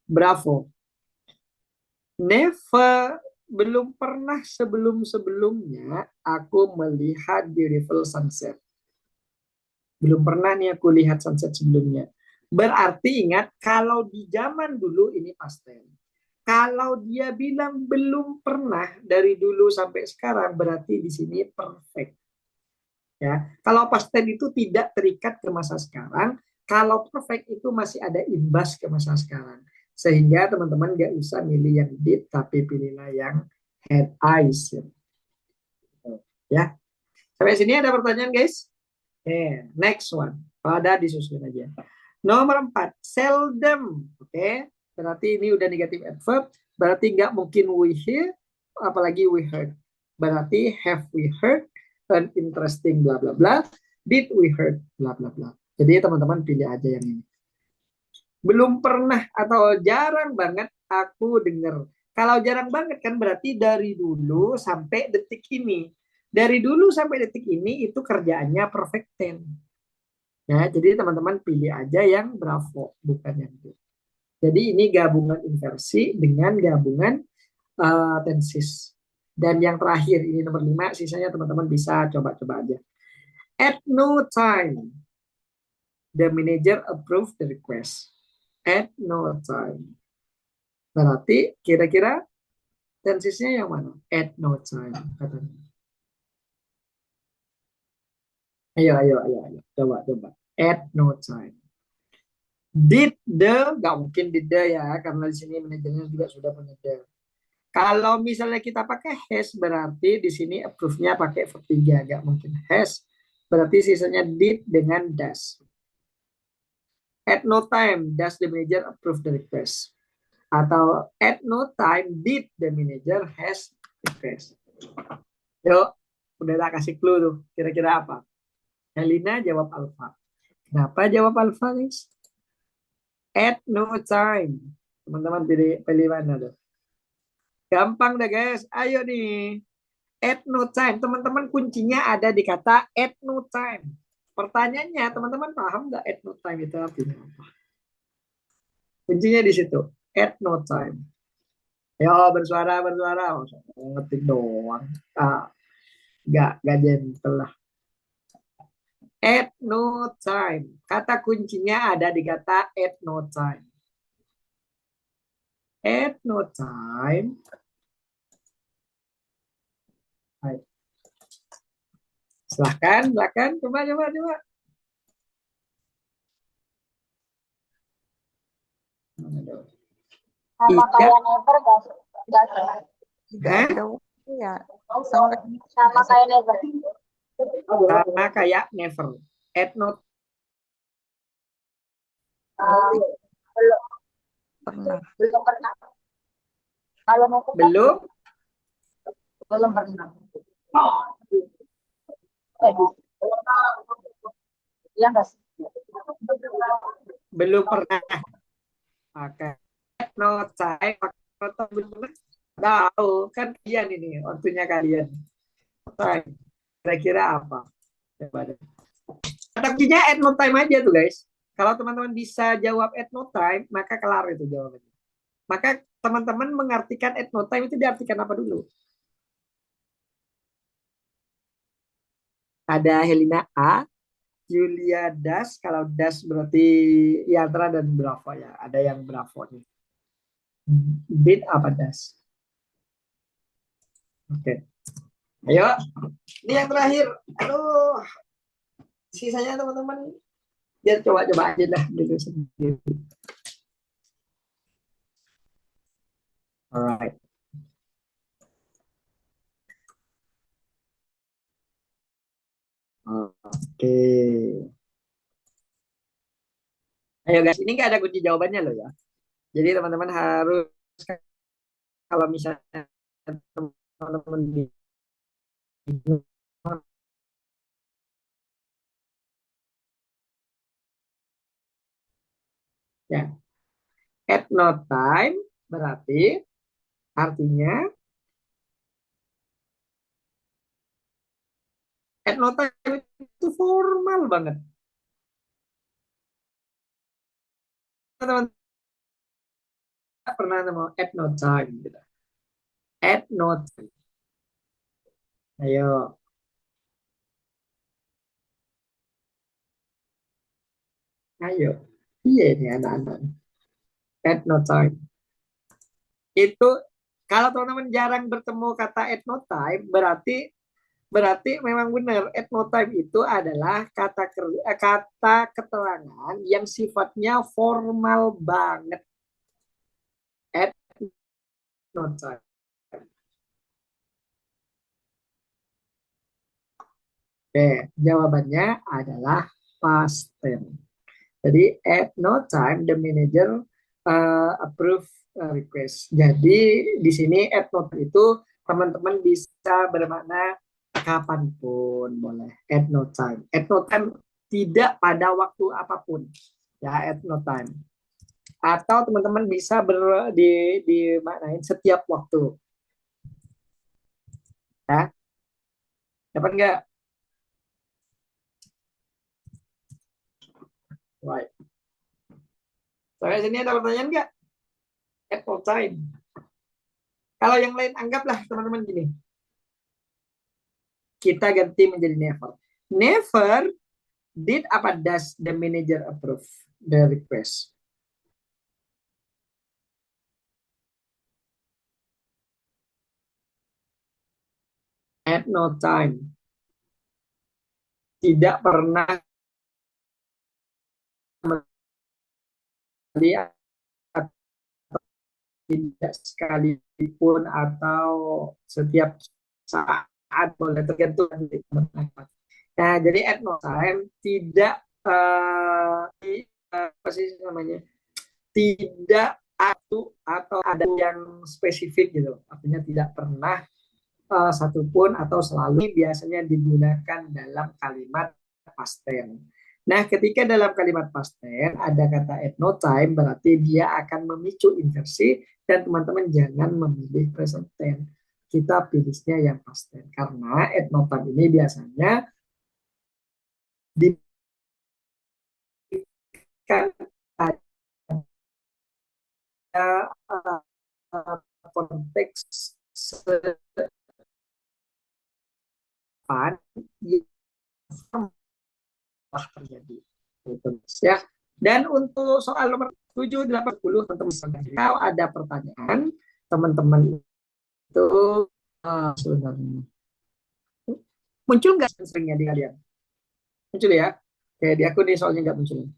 Bravo. Never, belum pernah sebelum-sebelumnya aku melihat beautiful sunset. Belum pernah nih aku lihat sunset sebelumnya. Berarti ingat, kalau di zaman dulu ini past tense. Kalau dia bilang belum pernah dari dulu sampai sekarang, berarti di sini perfect. Ya, kalau past tense itu tidak terikat ke masa sekarang, kalau perfect itu masih ada imbas ke masa sekarang. Sehingga teman-teman nggak usah milih yang did, tapi pilihlah yang had I seen. Ya, sampai sini ada pertanyaan guys? Next one. Pada disusun aja. Nomor 4, seldom. Oke, berarti ini udah negatif adverb. Berarti nggak mungkin we hear, apalagi we heard. Berarti have we heard an interesting bla bla bla. Did we heard bla bla bla. Jadi teman-teman pilih aja yang ini. Belum pernah atau jarang banget aku dengar. Kalau jarang banget kan berarti dari dulu sampai detik ini. Dari dulu sampai detik ini itu kerjaannya perfect tense. Ya, jadi teman-teman pilih aja yang bravo, bukan yang good. Jadi ini gabungan inversi dengan gabungan tenses. Dan yang terakhir, ini nomor 5, sisanya teman-teman bisa coba-coba aja. At no time, the manager approved the request. At no time. Berarti kira-kira tensesnya yang mana? At no time. Katanya. Ayo. Coba. At no time. Did the, nggak mungkin did the ya, karena di sini manajernya juga sudah punya the. Kalau misalnya kita pakai has, berarti di sini approve-nya pakai verb 3, nggak mungkin has. Berarti sisanya did dengan does. At no time does the manager approve the request. Atau at no time did the manager has request. Yuk, udah tak kasih clue tuh. Kira-kira apa? Helena jawab alpha. Kenapa jawab alpha, guys? At no time. Teman-teman pilih mana tuh? Gampang deh guys. Ayo nih. At no time. Teman-teman kuncinya ada di kata at no time. Pertanyaannya, teman-teman paham nggak at no time itu artinya apa? Kuncinya di situ. At no time. Yo, bersuara. Ngetik doang. Nggak gentle lah. At no time. Kata kuncinya ada di kata at no time. At no time. Baik. Silahkan. Coba. Sama Iya. kayak never gak sih? Hah? Ada waktu ya. Sama kayak Sama kayak never. Sama kayak never. At no Belum pernah. belum pernah. Kalau never kan belum belum pernah. Iya nggak sih? belum pernah. Oke. At no time. Belum pernah. Tahu kan kalian ini waktunya kalian. Time. Kira-kira apa? Coba deh. Kata kuncinya at no time aja tuh guys. Kalau teman-teman bisa jawab at no time, maka kelar itu jawabannya. Maka teman-teman mengartikan at no time itu diartikan apa dulu? Ada Helena A, Julia Das. Kalau Das berarti Yatra dan Bravo ya. Ada yang Bravo nih. Did apa Das? Oke. Ayo. Ini yang terakhir. Aduh. Sisanya teman-teman biar coba-coba aja dah dulu sendiri. Alright. Oke. Ayo guys, ini nggak ada kunci jawabannya loh ya. Jadi teman-teman harus, kalau misalnya teman-teman bingung Ya, at no time berarti artinya at no time itu formal banget. Teman-teman pernah nemu at no time gitu. At no time. Ayo, ayo. Iya ini anak-anak. At no time. Itu kalau teman-teman jarang bertemu kata at no time, berarti memang benar at no time itu adalah kata keterangan yang sifatnya formal banget. At no time. Oke, jawabannya adalah past tense. Jadi at no time the manager approve request. Jadi di sini at no time itu teman-teman bisa bermakna kapanpun boleh. At no time. At no time tidak pada waktu apapun. Ya, at no time. Atau teman-teman bisa dimaknain setiap waktu. Ya. Dapat nggak? Right. Sampai sini ada pertanyaan nggak? At all time. Kalau yang lain anggaplah teman-teman gini. Kita ganti menjadi never. Never did apa does the manager approve the request? At no time. Tidak pernah melihat tidak sekalipun atau setiap saat boleh tergantung. Nah, jadi at no time tidak apa sih namanya? Tidak atau ada yang spesifik gitu. Artinya tidak pernah satupun atau selalu biasanya digunakan dalam kalimat past tense. Nah, ketika dalam kalimat past tense ada kata at no time, berarti dia akan memicu inversi dan teman-teman jangan memilih present tense. Kita pilihnya yang past tense karena at no time ini biasanya diberikan ada konteks yang terjadi. Ya. Dan untuk soal nomor 7, 8, 10, teman-teman kalau ada pertanyaan, teman-teman itu sebenarnya muncul nggak seringnya di kalian? Muncul ya? Kayak di aku nih soalnya nggak muncul.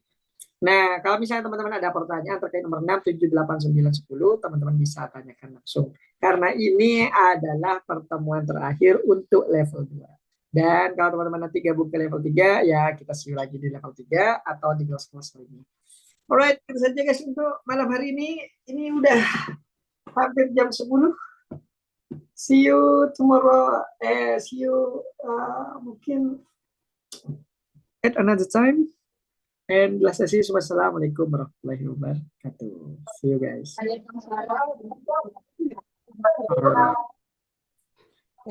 Nah, kalau misalnya teman-teman ada pertanyaan terkait nomor 6, 7, 8, 9, 10, teman-teman bisa tanyakan langsung. Karena ini adalah pertemuan terakhir untuk level 2. Dan kalau teman-teman nanti gabung ke level 3, ya kita see you lagi di level 3 atau di kelas-kelas lainnya. Alright, itu saja guys untuk malam hari ini. Ini udah hampir jam 10. See you tomorrow. See you mungkin at another time. And last sesi, wassalamualaikum warahmatullahi wabarakatuh. See you guys.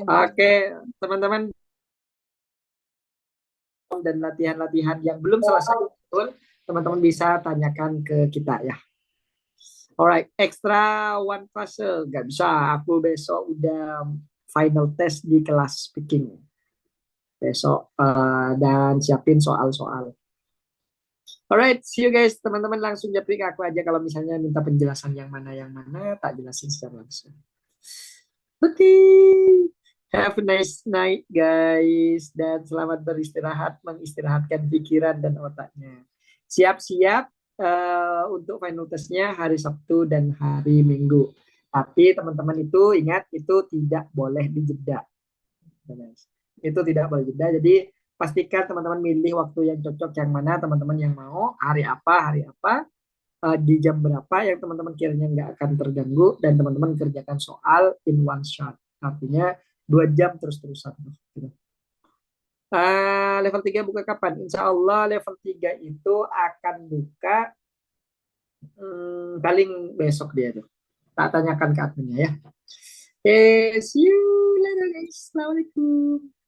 Oke, teman-teman dan latihan-latihan yang belum selesai, teman-teman bisa tanyakan ke kita ya. Alright, extra one fase nggak bisa. Aku besok udah final test di kelas speaking besok dan siapin soal-soal. Alright, see you guys. Teman-teman langsung japri ke aku aja kalau misalnya minta penjelasan yang mana tak jelasin secara langsung. Oke. Have a nice night guys dan selamat beristirahat, mengistirahatkan pikiran dan otaknya. Siap-siap untuk final testnya hari Sabtu dan hari Minggu. Tapi teman-teman itu ingat itu tidak boleh dijeda. Itu tidak boleh jeda. Jadi pastikan teman-teman milih waktu yang cocok yang mana teman-teman yang mau, hari apa, di jam berapa yang teman-teman kiranya nggak akan terganggu dan teman-teman kerjakan soal in one shot. Artinya 2 jam terus-terusan. Level 3 buka kapan? Insya Allah level 3 itu akan buka Paling besok dia tuh. Tak tanyakan ke adminnya ya. See you later guys. Assalamualaikum.